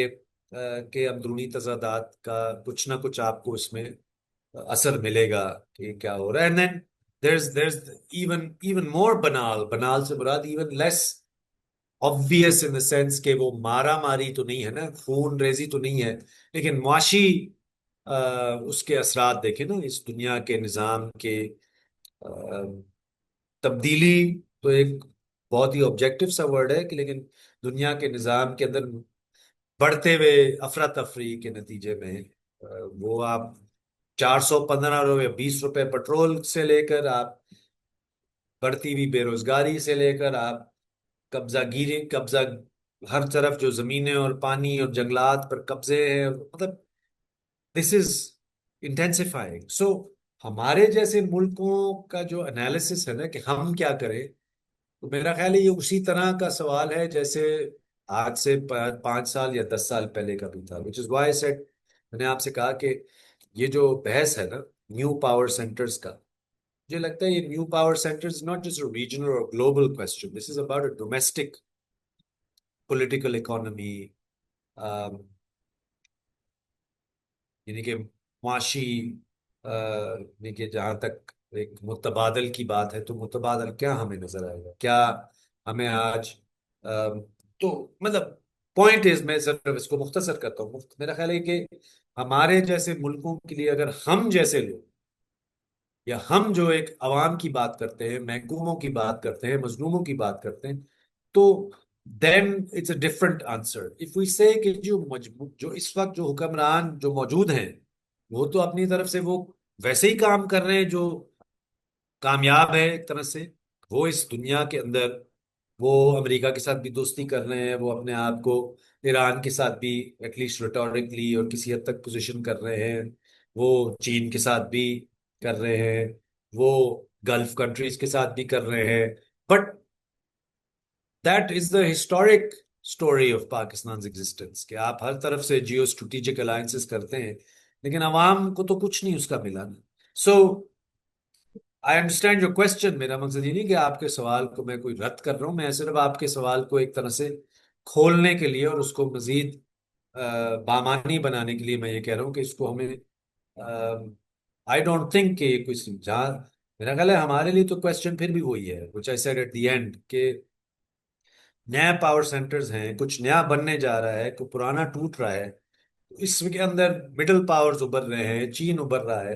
اندرونی تضادات کا کچھ نہ کچھ آپ کو اس میں اثر ملے گا کہ کیا ہو رہا ہے۔ And then there's even more banal سے مراد even less obvious in the sense کہ وہ مارا ماری تو نہیں ہے نا، خون ریزی تو نہیں ہے، لیکن معاشی اس کے اثرات دیکھیں نا، اس دنیا کے نظام کے تبدیلی تو ایک بہت ہی آبجیکٹو سا ورڈ ہے کہ، لیکن دنیا کے نظام کے اندر بڑھتے ہوئے افراتفری کے نتیجے میں وہ آپ 415 یا 20 روپے پیٹرول سے لے کر، آپ بڑھتی ہوئی بے روزگاری سے لے کر، آپ قبضہ ہر طرف جو زمینیں اور پانی اور جنگلات پر قبضے ہیں، مطلب دس از انٹینسیفائنگ۔ سو ہمارے جیسے ملکوں کا جو انالیسس ہے نا کہ ہم کیا کریں، تو میرا خیال ہے یہ اسی طرح کا سوال ہے جیسے آج سے 5 سال یا 10 سال پہلے کا بھی تھا، which is why I said، میں نے آپ سے کہا کہ یہ جو بحث ہے نا نیو پاور سینٹرز کا، مجھے لگتا ہے یہ new power centres not just a regional اور global question, this is about a domestic political economy, یعنی کہ معاشی، یعنی کہ جہاں تک ایک متبادل کی بات ہے، تو متبادل کیا ہمیں نظر آئے گا، کیا ہمیں آج تو مطلب پوائنٹ از، میں صرف اس کو مختصر کرتا ہوں، میرا خیال ہے کہ ہمارے جیسے ملکوں کے لیے اگر ہم جیسے لوگ، یا ہم جو ایک عوام کی بات کرتے ہیں، محکوموں کی بات کرتے ہیں، مظلوموں کی بات کرتے ہیں، تو then it's a different answer if we say کہ جو اس وقت جو حکمران جو موجود ہیں، وہ تو اپنی طرف سے وہ ویسے ہی کام کر رہے ہیں جو کامیاب ہے ایک طرح سے، وہ اس دنیا کے اندر وہ امریکہ کے ساتھ بھی دوستی کر رہے ہیں، وہ اپنے آپ کو ایران کے ساتھ بھی ایٹ لیسٹ ریٹورکلی اور کسی حد تک پوزیشن کر رہے ہیں، وہ چین کے ساتھ بھی کر رہے ہیں، وہ گلف کنٹریز کے ساتھ بھی کر رہے ہیں، but that is the historic story of Pakistan existence کہ آپ ہر طرف سے جیو اسٹریٹجک الائنسز کرتے ہیں، لیکن عوام کو تو کچھ نہیں اس کا ملا نا۔ سو آئی انڈرسٹینڈ یور کوشچن، میرا مقصد یہ نہیں کہ آپ کے سوال کو میں کوئی رد کر رہا ہوں، میں صرف آپ کے سوال کو ایک طرح سے کھولنے کے لیے اور اس کو مزید بامانی بنانے کے لیے میں یہ کہہ رہا ہوں کہ اس کو ہمیں آئی ڈونٹ تھنک کہ کچھ جہاں میرا خیال ہے ہمارے لیے تو کوشچن پھر بھی وہی ہے which I said at the end کہ نیا پاور سینٹرز ہیں، کچھ نیا بننے جا رہا ہے، کوئی پرانا ٹوٹ رہا ہے، اس کے اندر مڈل پاورز ابھر رہے ہیں، چین ابھر رہا ہے،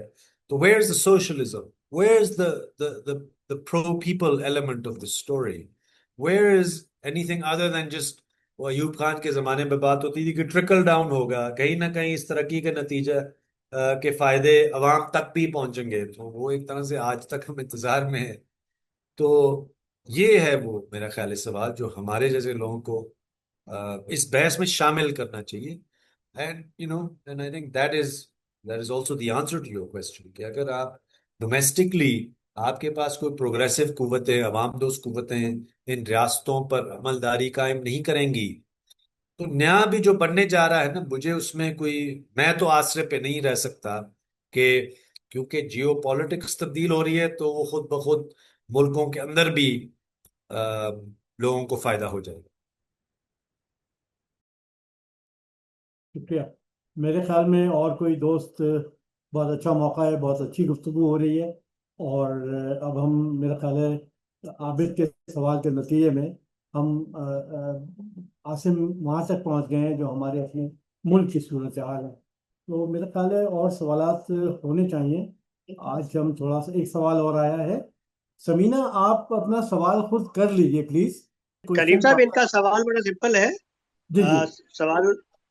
تو where is the socialism, where is the pro people element of the story, where is anything other than just وہ ایوب خان کے زمانے میں بات ہوتی تھی کہ ٹرکل ڈاؤن ہوگا، کہیں نہ کہیں اس ترقی کا نتیجہ کے فائدے عوام تک بھی پہنچیں گے، تو وہ ایک طرح سے آج تک ہم انتظار میں ہے۔ تو یہ ہے وہ میرا خیال ہے سوال جو ہمارے جیسے لوگوں کو اس بحث میں شامل کرنا چاہیے، and and I think that is also the answer to your question کہ اگر آپ ڈومیسٹکلی آپ کے پاس کوئی پروگریسو قوتیں، عوام دوست قوتیں ان ریاستوں پر عملداری قائم نہیں کریں گی، تو نیا بھی جو بننے جا رہا ہے نا، مجھے اس میں کوئی، میں تو آسرے پہ نہیں رہ سکتا کہ کیونکہ جیو پالیٹکس تبدیل ہو رہی ہے تو وہ خود بخود ملکوں کے اندر بھی آ، لوگوں کو فائدہ ہو جائے گا۔ شکریہ۔ میرے خیال میں اور کوئی دوست، بہت اچھا موقع ہے، بہت اچھی گفتگو ہو رہی ہے، اور اب ہم، میرا خیال ہے عابد کے سوال کے نتیجے میں ہم عاصم وہاں تک پہنچ گئے ہیں جو ہمارے اپنے ملک کی صورتحال ہے۔ تو میرا خیال ہے اور سوالات ہونے چاہیے۔ آج ہم تھوڑا سا، ایک سوال اور آیا ہے۔ سمینہ، آپ اپنا سوال خود کر لیجئے پلیز۔ کریم کوشچن صاحب، ان کا سوال بڑا سمپل ہے۔ جی جی سوال،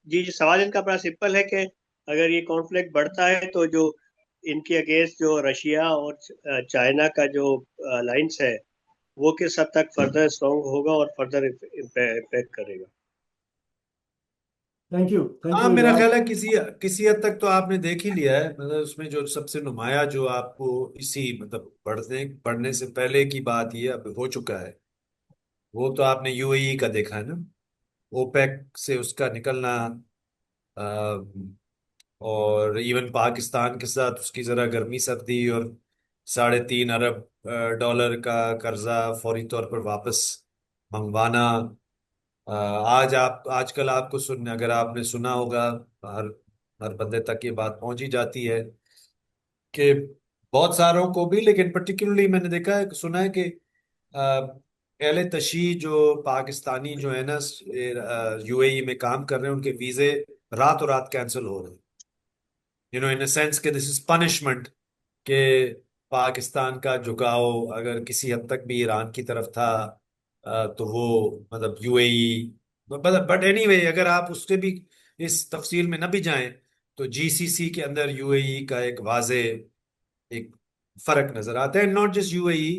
جی سوال ان کا بڑا سمپل ہے کہ اگر یہ کانفلکٹ بڑھتا ہے تو جو ان کے اگینسٹ جو رشیا اور چائنا کا جو الائنس ہے وہ کس حد تک فردر اسٹرانگ ہوگا اور فردر امپیکٹ کرے گا۔ تھینک یو ہاں، میرا خیال ہے کسی حد تک تو آپ نے دیکھ ہی لیا ہے، مطلب اس میں جو سب سے نمایاں جو آپ کو اسی مطلب بڑھنے سے پہلے کی بات یہ اب ہو چکا ہے، وہ تو آپ نے یو اے ای کا دیکھا ہے نا، اوپیک سے اس کا نکلنا، اور ایون پاکستان کے ساتھ اس کی ذرا گرمی سردی، اور $3.5 ارب کا قرضہ فوری طور پر واپس منگوانا۔ آج کل آپ کو اگر آپ نے سنا ہوگا، ہر ہر بندے تک یہ بات پہنچی جاتی ہے کہ بہت ساروں کو بھی، لیکن پرٹیکولرلی میں نے دیکھا ہے، سنا ہے کہ اہل تشیع جو پاکستانی جو ہے نا یو اے ای میں کام کر رہے ہیں، ان کے ویزے راتوں رات کینسل ہو رہے ہیں، ان اے سینس کہ دس از پنشمنٹ، کہ پاکستان کا جھکاؤ اگر کسی حد تک بھی ایران کی طرف تھا، تو وہ مطلب you a E, but any way, اگر آپ اس سے بھی اس تفصیل میں نہ بھی جائیں تو جی سی سی کے اندر یو اے ای کا ایک واضح ایک فرق نظر آتا ہے، not just you a E,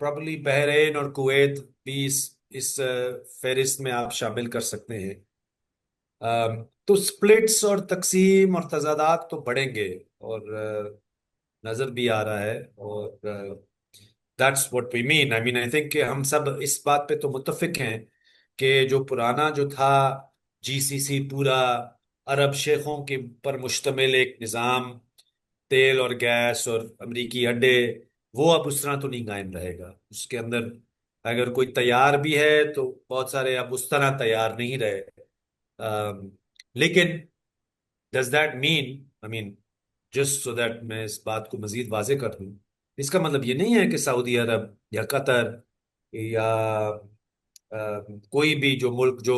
properly Bahrain اور کویت بھی اس فہرست میں آپ شامل کر سکتے ہیں۔ تو سپلٹس اور تقسیم اور تضادات تو بڑھیں گے، اور نظر بھی آ رہا ہے، اور that's what we mean, I mean I think کہ ہم سب اس بات پہ تو متفق ہیں کہ جو پرانا جو تھا جی سی سی، پورا عرب شیخوں کے پر مشتمل ایک نظام، تیل اور گیس اور امریکی اڈے، وہ اب اس طرح تو نہیں قائم رہے گا۔ اس کے اندر اگر کوئی تیار بھی ہے تو بہت سارے اب اس طرح تیار نہیں رہے، لیکن does that mean, I mean just so that میں اس بات کو مزید واضح کر دوں، اس کا مطلب یہ نہیں ہے کہ سعودی عرب یا قطر یا کوئی بھی جو ملک جو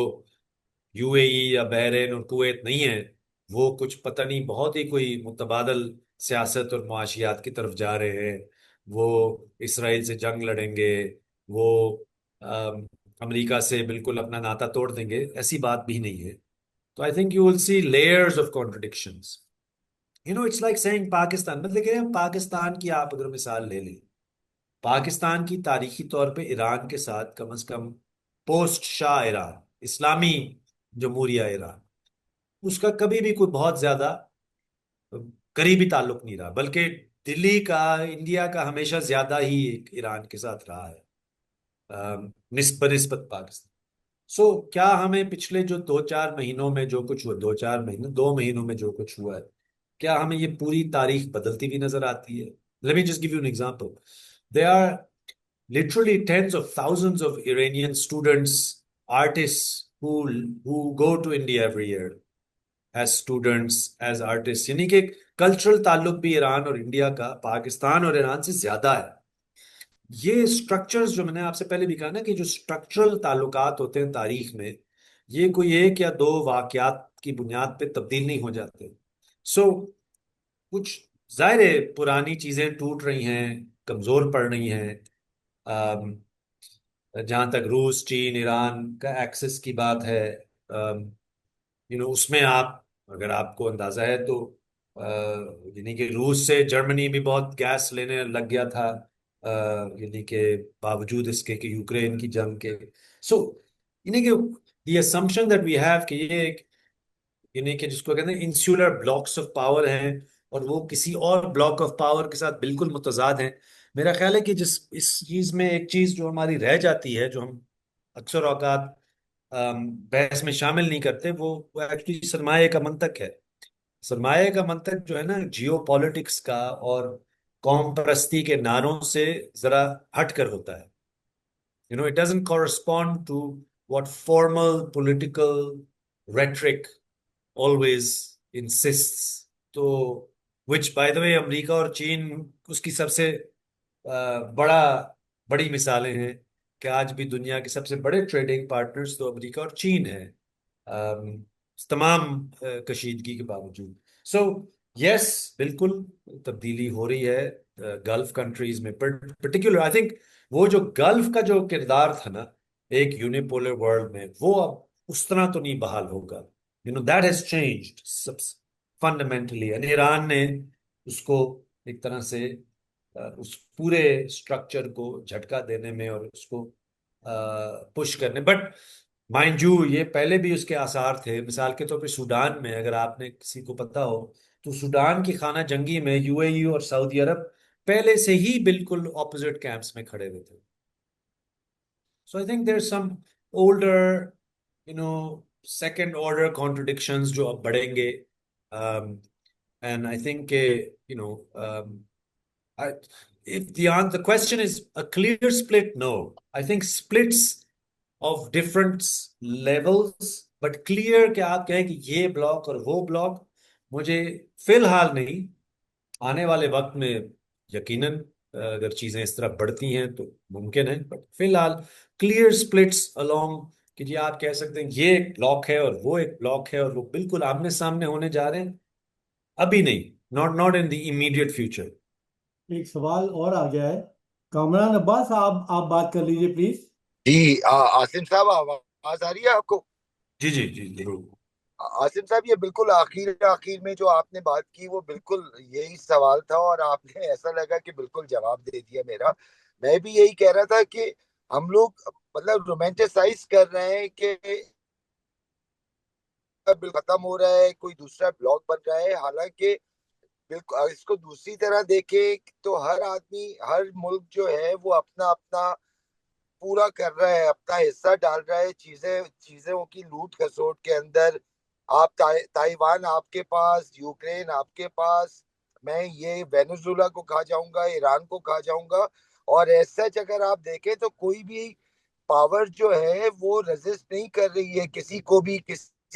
یو اے ای یا بحرین اور کویت نہیں ہے، وہ کچھ پتہ نہیں بہت ہی کوئی متبادل سیاست اور معاشیات کی طرف جا رہے ہیں، وہ اسرائیل سے جنگ لڑیں گے، وہ امریکہ سے بالکل اپنا ناتا توڑ دیں گے، ایسی بات بھی نہیں ہے۔ تو I think you will see layers of contradictions, it's like saying Pakistan, مطلب کہ پاکستان کی آپ اگر مثال لے لیں، پاکستان کی تاریخی طور پہ ایران کے ساتھ کم از کم پوسٹ شاہ ایران، اسلامی جمہوریہ ایران، اس کا کبھی بھی کوئی بہت زیادہ قریبی تعلق نہیں رہا، بلکہ دلی کا، انڈیا کا ہمیشہ زیادہ ہی ایک ایران کے ساتھ رہا ہے نسبت پاکستان۔ کیا ہمیں پچھلے جو 2-4 مہینوں میں جو کچھ ہوا، 2-4 مہینے، 2 مہینوں میں جو کچھ ہوا ہے، کیا ہمیں یہ پوری تاریخ بدلتی بھی نظر آتی ہے؟ Let me just give you an example. There are literally tens of thousands of Iranian students, artists who go to India every year as students, as artists، یعنی کہ کلچرل تعلق بھی ایران اور انڈیا کا پاکستان اور ایران سے زیادہ ہے۔ یہ سٹرکچرز جو میں نے آپ سے پہلے بھی کہا نا، کہ جو سٹرکچرل تعلقات ہوتے ہیں تاریخ میں، یہ کوئی 1 یا 2 واقعات کی بنیاد پہ تبدیل نہیں ہو جاتے۔ کچھ ظاہر ہے پرانی چیزیں ٹوٹ رہی ہیں، کمزور پڑ رہی ہیں، جہاں تک روس، چین، ایران کا ایکسس کی بات ہے، اس میں اگر آپ کو اندازہ ہے تو یعنی کہ روس سے جرمنی بھی بہت گیس لینے لگ گیا تھا، یعنی کہ باوجود اس کے کہ یوکرین کی جنگ کے، یعنی کہ the assumption that we have کہ یہ ایک، یعنی کہ جس کو کہتے ہیں انسولر بلاکس آف پاور ہیں، اور وہ کسی اور بلاک آف پاور کے ساتھ بالکل متضاد ہیں۔ میرا خیال ہے کہ اس چیز میں ایک چیز جو ہماری رہ جاتی ہے، جو ہم اکثر اوقات بحث میں شامل نہیں کرتے، وہ ایکچولی سرمایہ کا منطق ہے. سرمایہ کا منطق جو ہے نا جیو پالیٹکس کا اور قوم پرستی کے نعروں سے ذرا ہٹ کر ہوتا ہے. It doesn't correspond to what formal political rhetoric always insists. تو which by the way امریکہ اور چین اس کی سب سے بڑی مثالیں ہیں کہ آج بھی دنیا کے سب سے بڑے ٹریڈنگ پارٹنرز تو امریکہ اور چین ہیں، تمام کشیدگی کے باوجود. سو یس، بالکل تبدیلی ہو رہی ہے گلف کنٹریز میں پرٹیکولر. آئی تھنک وہ جو گلف کا جو کردار تھا نا ایک یونیپولر ورلڈ میں، وہ اب اس طرح تو نہیں بحال ہوگا. That has changed fundamentally. And Iran نے اس کو ایک طرح سے اس پورے اسٹرکچر کو جھٹکا دینے میں اور اس کو پش کرنے. بٹ مائنڈ یو یہ پہلے بھی اس کے آثار تھے. مثال کے طور پہ سوڈان میں اگر آپ نے کسی کو پتا ہو تو سوڈان کی خانہ جنگی میں یو اے اور سعودی عرب پہلے سے ہی بالکل اپوزٹ کیمپس میں کھڑے ہوئے تھے. So I think there some older second order contradictions جو اب بڑھیں گے. And I think if the question is a clear split, no. I think splits of different levels, but clear کہ آپ کہیں کہ یہ بلاک اور وہ بلاک، مجھے فی الحال نہیں. آنے والے وقت میں یقیناً اگر چیزیں اس طرح بڑھتی ہیں تو ممکن ہے، بٹ فی الحال کلیئر سپلٹس along کہ جی آپ کہہ سکتے ہیں یہ ایک بلاک ہے اور وہ ایک بلاک ہے اور وہ بالکل آمنے سامنے ہونے جا رہے ہیں، ابھی نہیں. not in the immediate future. ایک سوال اور آ گیا ہے. کامران عباس آپ بات کر لیجئے پلیز. جی عاصم صاحب آواز آ رہی ہے آپ کو؟ جی جی جی ضرور. عاصم صاحب یہ بالکل آخر میں جو آپ نے بات کی وہ بالکل یہی سوال تھا اور آپ نے ایسا لگا کہ بالکل جواب دے دیا میرا. میں بھی یہی کہہ رہا تھا کہ ہم لوگ مطلب رومانٹیسائز کر رہے ہیں کہ ختم ہو رہا ہے، کوئی دوسرا بلاک بن رہا ہے. حالانکہ بالکل اس کو دوسری طرح دیکھیں تو ہر آدمی، ہر ملک جو ہے وہ اپنا اپنا پورا کر رہا ہے، اپنا حصہ ڈال رہا ہے چیزوں کی لوٹ کھسوٹ کے اندر. آپ تائیوان آپ کے پاس، یوکرین آپ کے پاس، میں یہ وینزویلا کو کھا جاؤں گا، ایران کو کھا جاؤں گا. اور ایسا اگر آپ دیکھیں تو کوئی بھی پاور جو ہے وہ ریزسٹ نہیں کر رہی ہے کسی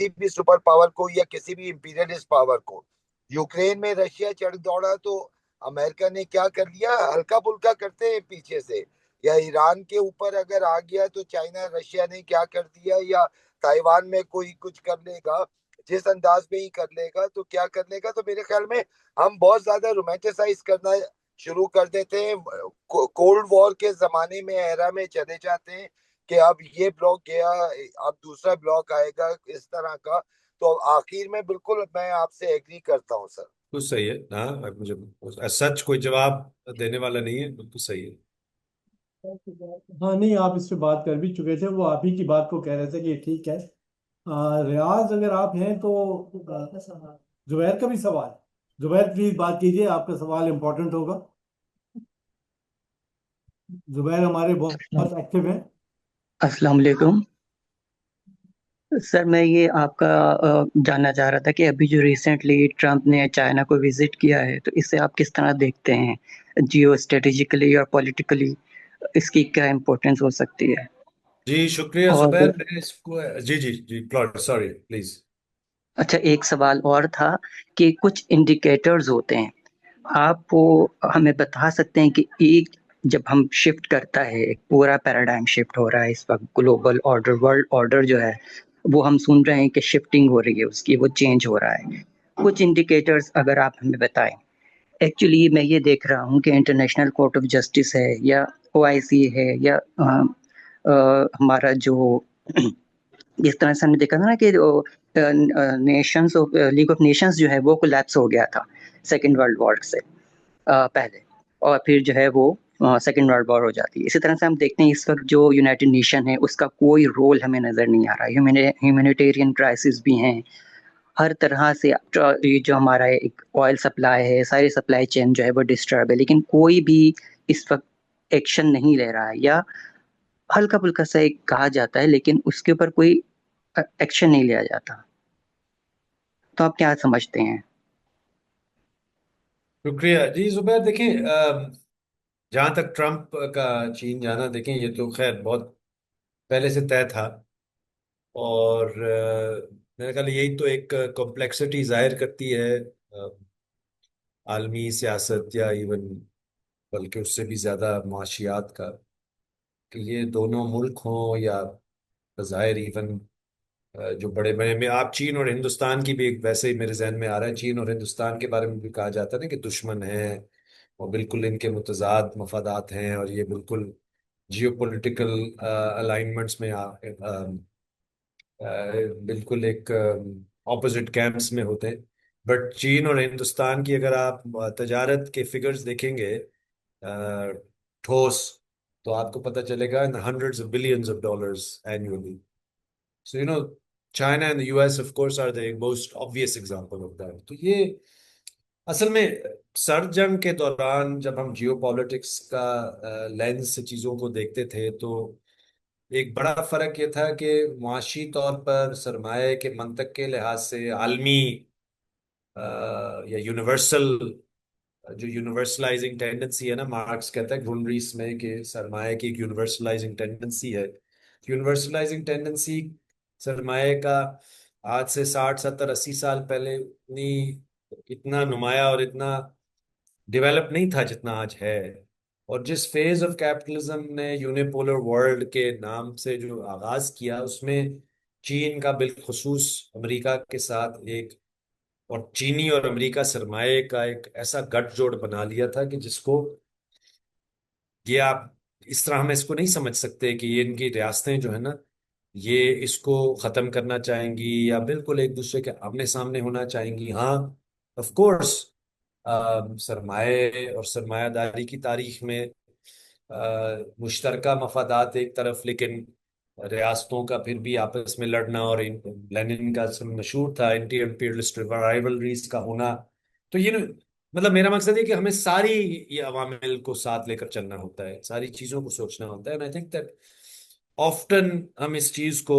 بھی سپر پاور کو یا کسی بھی امپیریلسٹ پاور کو. یوکرین میں رشیا چڑھ دوڑا تو امریکہ نے کیا کر لیا؟ ہلکا پھلکا کرتے ہیں پیچھے سے. یا ایران کے اوپر اگر آ گیا تو چائنا رشیا نے کیا کر دیا، یا تائیوان میں کوئی کچھ کر لے گا، جس انداز میں ہی کر لے گا تو کیا کر لے گا. تو میرے خیال میں ہم بہت زیادہ رومانٹیسائز کرنا شروع کر دیتے ہیں. کولڈ وار کے زمانے میں ایرا میں چلے جاتے ہیں کہ اب یہ بلاک گیا، اب دوسرا بلاک آئے گا، اس طرح کا. تو آخر میں بالکل میں آپ سے ایگری کرتا ہوں سر. بالکل صحیح ہے. ہاں مجھے سچ کوئی جواب دینے والا نہیں ہے. بالکل صحیح ہے. ہاں نہیں، آپ اس پہ بات کر بھی چکے تھے، وہ آپ ہی کی بات کو کہہ رہے تھے کہ ٹھیک ہے. ریاض اگر آپ ہیں تو زبیر کا بھی سوال. زبیر پلیز بات کیجئے، آپ کا سوال امپورٹنٹ ہوگا. زبیر ہمارے بہت ایکٹیو ہیں. السلام علیکم سر. میں یہ آپ کا جاننا چاہ رہا تھا کہ ابھی جو ریسنٹلی ٹرمپ نے چائنا کو وزٹ کیا ہے تو اسے آپ کس طرح دیکھتے ہیں، جیو اسٹریٹجیکلی اور پولیٹیکلی اس کی کیا امپورٹنس ہو سکتی ہے؟ جی شکریہ اور زبیر. میں اس کو جی سوری پلیز. اچھا، ایک سوال اور تھا کہ کچھ انڈیکیٹرز ہوتے ہیں، آپ وہ ہمیں بتا سکتے ہیں کہ ایک جب ہم شفٹ کرتا ہے، ایک پورا پیراڈائم شفٹ ہو رہا ہے اس وقت، گلوبل آرڈر، ورلڈ آرڈر جو ہے وہ ہم سن رہے ہیں کہ شفٹنگ ہو رہی ہے، اس کی وہ چینج ہو رہا ہے. کچھ انڈیکیٹرز اگر آپ ہمیں بتائیں. ایکچولی میں یہ دیکھ رہا ہوں کہ انٹرنیشنل کورٹ آف جسٹس ہے یا OIC ہے یا ہمارا جو جس طرح سے ہم نے دیکھا تھا نا کہ نیشنز لیگ آف نیشنز جو ہے وہ کولیپس ہو گیا تھا سیکنڈ ورلڈ وار سے پہلے، اور پھر جو ہے وہ سیکنڈ ورلڈ وار ہو جاتی ہے. اسی طرح سے ہم دیکھتے ہیں اس وقت جو یونائٹڈ نیشن ہے اس کا کوئی رول ہمیں نظر نہیں آ رہا ہے. ہیومینیٹیرین کرائسس بھی ہیں ہر طرح سے. یہ جو ہمارا ایک آئل سپلائی ہے، ساری سپلائی چین جو ہے وہ ڈسٹرب ہے، لیکن کوئی بھی اس وقت ایکشن نہیں لے رہا ہے، یا ہلکا پھلکا سا ایک کہا جاتا ہے لیکن اس کے اوپر کوئی ایکشن نہیں لیا جاتا. تو آپ کیا سمجھتے ہیں؟ شکریہ جی زبیر. دیکھیں جہاں تک ٹرمپ کا چین جانا، دیکھیں یہ تو خیر بہت پہلے سے طے تھا، اور میرے خیال یہی تو ایک کمپلیکسٹی ظاہر کرتی ہے عالمی سیاست، یا ایون بلکہ اس سے بھی زیادہ معاشیات کا، کہ یہ دونوں ملک ہوں یا بظاہر ایون جو بڑے بڑے میں آپ چین اور ہندوستان کی بھی ایک ویسے ہی میرے ذہن میں آ رہا ہے. چین اور ہندوستان کے بارے میں بھی کہا جاتا ہے نا کہ دشمن ہیں، اور بالکل ان کے متضاد مفادات ہیں، اور یہ بالکل جیو پولیٹیکل الائنمنٹس میں بالکل ایک اپوزٹ کیمپس میں ہوتے. بٹ چین اور ہندوستان کی اگر آپ تجارت کے فگرز دیکھیں گے ٹھوس، تو آپ کو پتہ چلے گا hundreds of billions of dollars annually. So, China and the US, of course, are the most obvious example of that. تو یہ اصل میں سرد جنگ کے دوران جب ہم جیو پالیٹکس کا لینس سے چیزوں کو دیکھتے تھے، تو ایک بڑا فرق یہ تھا کہ معاشی طور پر سرمایہ کے منطق کے لحاظ سے عالمی یا یونیورسل، جو یونیورسلائزنگ ٹینڈنسی ہے نا، مارکس کہتا ہے گرونریس میں کہ سرمایہ کی ایک یونیورسلائزنگ ٹینڈنسی ہے. یونیورسلائزنگ ٹینڈنسی سرمایہ کا آج سے 60 70 80 سال پہلے اتنا نمایاں اور اتنا ڈیولپ نہیں تھا جتنا آج ہے. اور جس فیز آف کیپٹلزم نے یونیپولر ورلڈ کے نام سے جو آغاز کیا، اس میں چین کا بالخصوص امریکہ کے ساتھ ایک، اور چینی اور امریکہ سرمایہ کا ایک ایسا گٹھ جوڑ بنا لیا تھا کہ جس کو یہ آپ اس طرح ہم اس کو نہیں سمجھ سکتے کہ یہ ان کی ریاستیں جو ہیں نا، یہ اس کو ختم کرنا چاہیں گی یا بالکل ایک دوسرے کے آمنے سامنے ہونا چاہیں گی. ہاں آف کورس سرمایہ اور سرمایہ داری کی تاریخ میں مشترکہ مفادات ایک طرف، لیکن ریاستوں کا پھر بھی آپس میں لڑنا، اور لینن کا مشہور تھا اینٹی امپیریلسٹ رائولریز کا ہونا. تو یہ مطلب میرا مقصد ہے کہ ہمیں ساری یہ عوامل کو ساتھ لے کر چلنا ہوتا ہے، ساری چیزوں کو سوچنا ہوتا ہے. And I think that often ہم اس چیز کو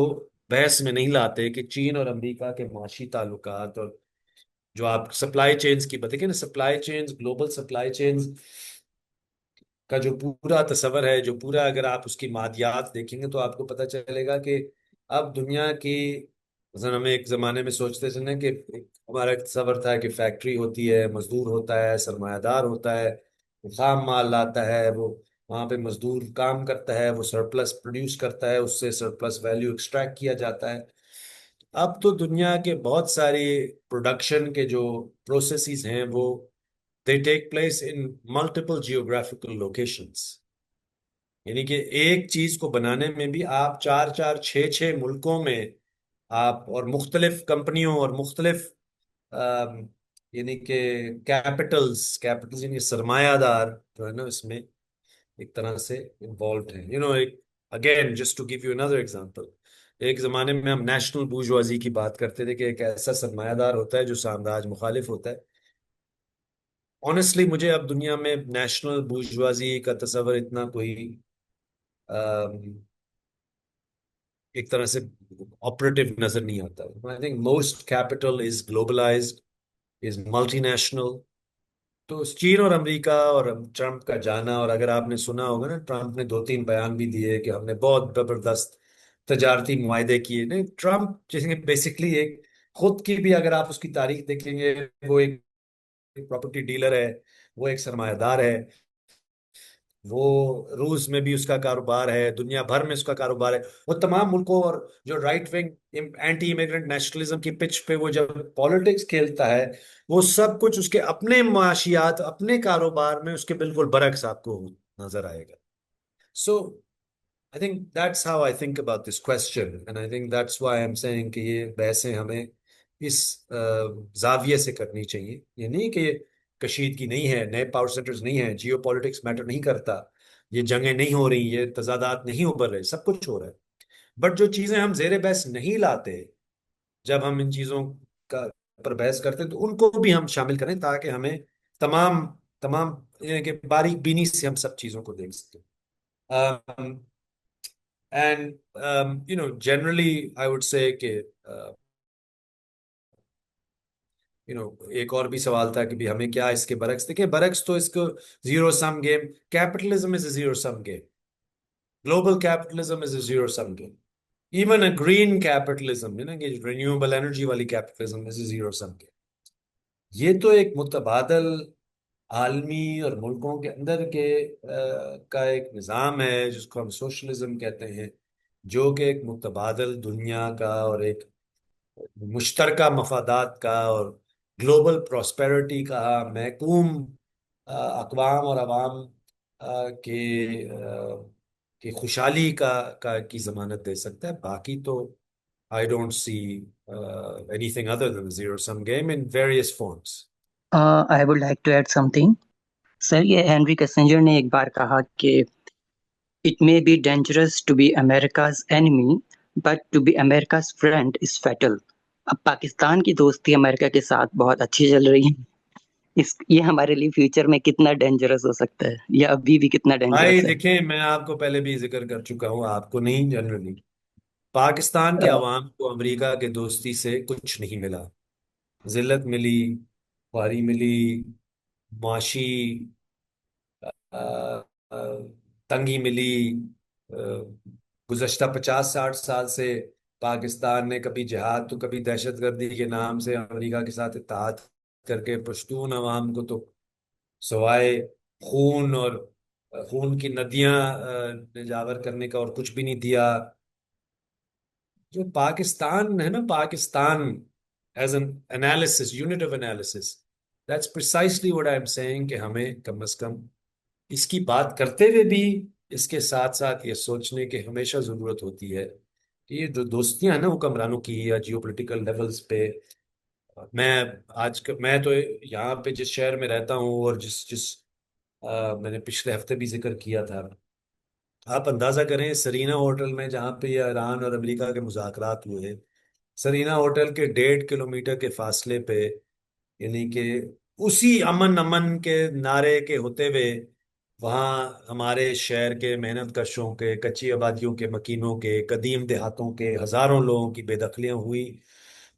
بحث میں نہیں لاتے کہ چین اور امریکہ کے معاشی تعلقات، اور جو آپ سپلائی چینز کی بتائیں نا، supply chains, global supply chains کا جو پورا تصور ہے، جو پورا اگر آپ اس کی مادیات دیکھیں گے تو آپ کو پتہ چلے گا کہ اب دنیا کی، مثلا ہمیں ایک زمانے میں سوچتے تھے نا کہ ہمارا ایک تصور تھا کہ فیکٹری ہوتی ہے، مزدور ہوتا ہے، سرمایہ دار ہوتا ہے، وہ خام مال لاتا ہے، وہ وہاں پہ مزدور کام کرتا ہے، وہ سرپلس پروڈیوس کرتا ہے، اس سے سرپلس ویلیو ایکسٹریکٹ کیا جاتا ہے. اب تو دنیا کے بہت ساری پروڈکشن کے جو پروسیسز ہیں وہ they take place in multiple geographical locations. یعنی کہ ایک چیز کو بنانے میں بھی آپ 4 4 6 6 ملکوں میں آپ، اور مختلف کمپنیوں اور مختلف یعنی کہ کیپٹلز یعنی سرمایہ دار جو ہے نا، اس میں ایک طرح سے انوالوڈ ہیں. Again just to give you another example, ایک زمانے میں ہم نیشنل بورژوازی کی بات کرتے تھے کہ ایک ایسا سرمایہ دار ہوتا ہے جو سامراج مخالف ہوتا ہے. آنیسٹلی مجھے اب دنیا میں نیشنل بورژوازی کا تصور اتنا کوئی ایک طرح سے آپریٹو نظر نہیں آتا. I think most capital is globalised, is multi national. تو چین اور امریکہ اور ٹرمپ کا جانا، اور اگر آپ نے سنا ہوگا نا، ٹرمپ نے 2 3 بیان بھی دیے کہ ہم نے بہت زبردست تجارتی معاہدے کیے. نہیں، ٹرمپ جیسے بیسکلی ایک خود کی بھی اگر آپ اس کی تاریخ دیکھیں گے، وہ ایک پراپرٹی ڈیلر ہے، وہ ایک سرمایہ دار ہے، وہ روس میں بھی اس کا کاروبار ہے، دنیا بھر میں اس کا کاروبار ہے. وہ تمام ملکوں، اور جو right wing anti immigrant nationalism کی پچ پہ وہ جب پالیٹکس کھیلتا ہے، وہ سب کچھ اس کے اپنے معاشیات، اپنے کاروبار میں اس کے بالکل برعکس آپ کو نظر آئے گا. سو I think that's how I think about this question, and I think that's why I'm saying کہ یہ بحثیں ہمیں اس زاویے سے کرنی چاہیے. یہ نہیں کہ کشیدگی نہیں ہے، نئے پاور سینٹرز نہیں ہیں، جیو پالیٹکس میٹر نہیں کرتا، یہ جنگیں نہیں ہو رہی، یہ تضادات نہیں ابھر رہے، سب کچھ ہو رہا ہے. بٹ جو چیزیں ہم زیر بحث نہیں لاتے، جب ہم ان چیزوں کا پر بحث کرتے ہیں، تو ان کو بھی ہم شامل کریں تاکہ ہمیں تمام یعنی کہ باریک بینی سے ہم سب چیزوں کو دیکھ سکیں. And generally I would say کہ ایک اور بھی سوال تھا کہ بھی ہمیں کیا اس کے برعکس. دیکھیں برعکس تو اس کو zero sum game. Capitalism is a zero sum game. Global capitalism is a zero sum game. Even a green capitalism renewable energy والی capitalism is a zero sum game. یہ تو ایک متبادل عالمی اور ملکوں کے اندر کا ایک نظام ہے جس کو ہم سوشلزم کہتے ہیں, جو کہ ایک متبادل دنیا کا اور ایک مشترکہ مفادات کا اور گلوبل پراسپیرٹی کا محکوم اقوام اور عوام کی خوشحالی کی ضمانت دے سکتا ہے. باقی تو I don't see anything other than a zero-sum game in various forms. I would like to add something. سر یہ ہینری کیسنجر نے ایک بار کہا کہ it may be dangerous to be America's enemy, but to be America's friend is fatal. اب پاکستان کی دوستی امریکہ کے ساتھ بہت اچھی چل رہی ہے, یہ ہمارے لیے فیوچر میں کتنا ڈینجرس ہو سکتا ہے, یا ابھی بھی کتنا ڈینجرس ہے. دیکھیں میں آپ کو پہلے بھی ذکر کر چکا ہوں, آپ کو نہیں, جنرلی پاکستان کے عوام کو امریکہ کے دوستی سے کچھ نہیں ملا. ذلت ملی, خواری ملی, معاشی تنگی ملی. گزشتہ 50-60 سال سے پاکستان نے کبھی جہاد تو کبھی دہشت گردی کے نام سے امریکہ کے ساتھ اتحاد کر کے پشتون عوام کو تو سوائے خون اور خون کی ندیاں نجاور کرنے کا اور کچھ بھی نہیں دیا. جو پاکستان ہے نا, Pakistan as an analysis, unit of analysis, that's precisely what I am seeing کہ ہمیں کم از کم اس کی بات کرتے ہوئے بھی اس کے ساتھ ساتھ یہ سوچنے کی ہمیشہ ضرورت ہوتی ہے کہ یہ جو دوستیاں ہیں نا حکمرانوں کی یا جیو پولیٹیکل لیولز پہ, میں تو یہاں پہ جس شہر میں رہتا ہوں اور جس میں نے پچھلے ہفتے بھی ذکر کیا تھا, آپ اندازہ کریں سرینا ہوٹل میں جہاں پہ یہ ایران اور امریکہ کے مذاکرات ہوئے ہیں, سرینا ہوٹل کے 1.5 کلومیٹر کے فاصلے پہ, یعنی کہ اسی امن کے نعرے کے ہوتے ہوئے وہاں ہمارے شہر کے محنت کشوں کے, کچی آبادیوں کے مکینوں کے, قدیم دیہاتوں کے ہزاروں لوگوں کی بے دخلیاں ہوئی,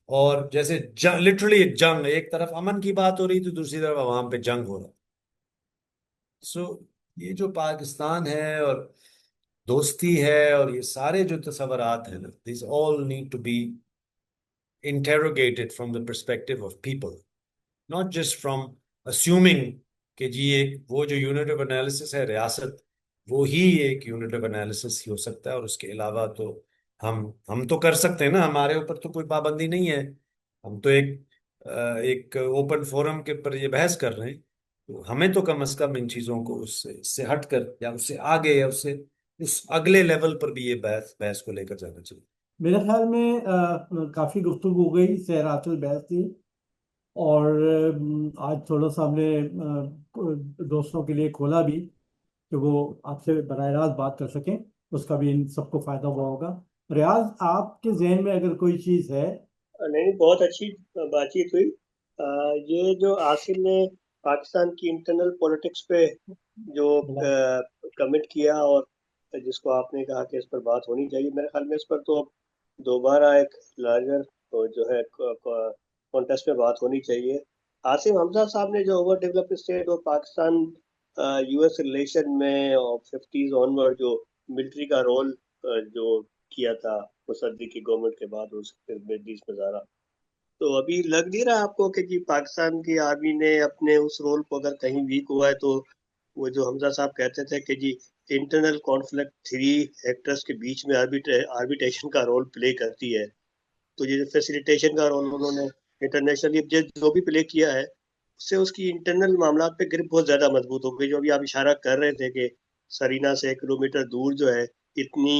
اور جیسے لٹرلی ایک جنگ, ایک طرف امن کی بات ہو رہی تو دوسری طرف عوام پہ جنگ ہو رہا. سو یہ جو پاکستان ہے اور دوستی ہے اور یہ سارے جو تصورات ہیں, these all need to be interrogated from the perspective of people, not just from assuming کہ جی ایک وہ جو یونٹ آف انالیسس ہے ریاست, وہی ایک یونٹ آف انالیسس ہی ہو سکتا ہے, اور اس کے علاوہ تو ہم تو کر سکتے ہیں نا, ہمارے اوپر تو کوئی پابندی نہیں ہے. ہم تو ایک اوپن فورم کے اوپر یہ بحث کر رہے ہیں, تو ہمیں تو کم از کم ان چیزوں کو اس سے ہٹ کر یا اس سے آگے یا اس اگلے لیول پر بھی یہ بحث کو لے کر جانا چاہیے. میرے خیال میں کافی گفتگو ہو گئی, سیرات البحث تھی, اور آج تھوڑا سا ہم نے دوستوں کے لیے کھولا بھی کہ وہ آپ سے براہ راست بات کر سکیں, اس کا بھی ان سب کو فائدہ ہوا ہوگا. ریاض, آپ کے ذہن میں اگر کوئی چیز ہے؟ نہیں, بہت اچھی بات چیت ہوئی. یہ جو عاصم نے پاکستان کی انٹرنل پولیٹکس پہ جو کمنٹ کیا اور جس کو آپ نے کہا کہ اس پر بات ہونی چاہیے, میرے خیال میں اس پر تو دوبارہ ایک لارجر جو ہے کانٹیکسٹ میں بات ہونی چاہیے. عاصم حمزہ صاحب نے جو اوور ڈیولپڈ اسٹیٹ اور پاکستان یو ایس ریلیشن میں 50s آنورڈ جو ملٹری کا رول جو کیا تھا مصدق کی گورنمنٹ کے بعد, اس مڈل ایسٹ میں زیادہ, تو ابھی لگ نہیں رہا آپ کو کہ جی پاکستان کی آرمی نے اپنے اس رول کو اگر کہیں ویک ہوا ہے, تو وہ جو حمزہ صاحب کہتے تھے کہ جی انٹرنل کانفلکٹ 3 ایکٹرز کے بیچ میں آربیٹریشن کا رول پلے کرتی ہے, تو یہ فیسیلیٹیشن کا رول انہوں نے انٹرنیشنلی جو بھی پلے کیا ہے, اس سے اس کی انٹرنل معاملات پہ گرپ بہت زیادہ مضبوط ہو گئی. جو ابھی آپ اشارہ کر رہے تھے کہ سرینا سے 1 کلومیٹر دور جو ہے اتنی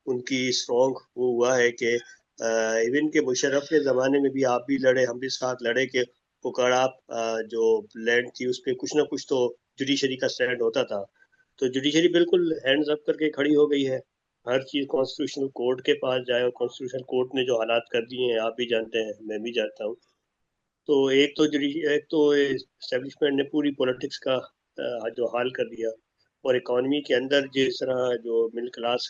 ان کی اسٹرانگ وہ ہوا ہے کہ ایون کہ مشرف کے زمانے میں بھی آپ بھی لڑے, ہم بھی ساتھ لڑے کہ پکڑا جو لینڈ تھی اس پہ کچھ نہ کچھ تو جوڈیشری کا سٹینڈ ہوتا تھا. تو جوڈیشری بالکل ہینڈز اپ کر کے کھڑی ہو گئی ہے, ہر چیز کانسٹیٹیوشنل کورٹ کے پاس جائے, اور کانسٹیٹیوشنل کورٹ نے جو حالات کر دیے ہیں آپ بھی جانتے ہیں, میں بھی جانتا ہوں. تو ایک تو اسٹیبلشمنٹ نے پوری پولیٹکس کا جو حال کر دیا, اور اکانومی کے اندر جس طرح جو middle class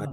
I'm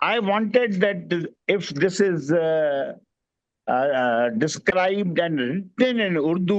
I wanted that if this is described and written in Urdu,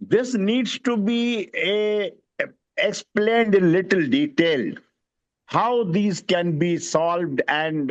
This needs to be explained in little detail how these can be solved, and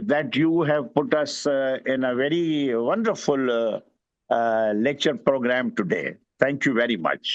that you have put us in a very wonderful lecture program today. Thank you very much.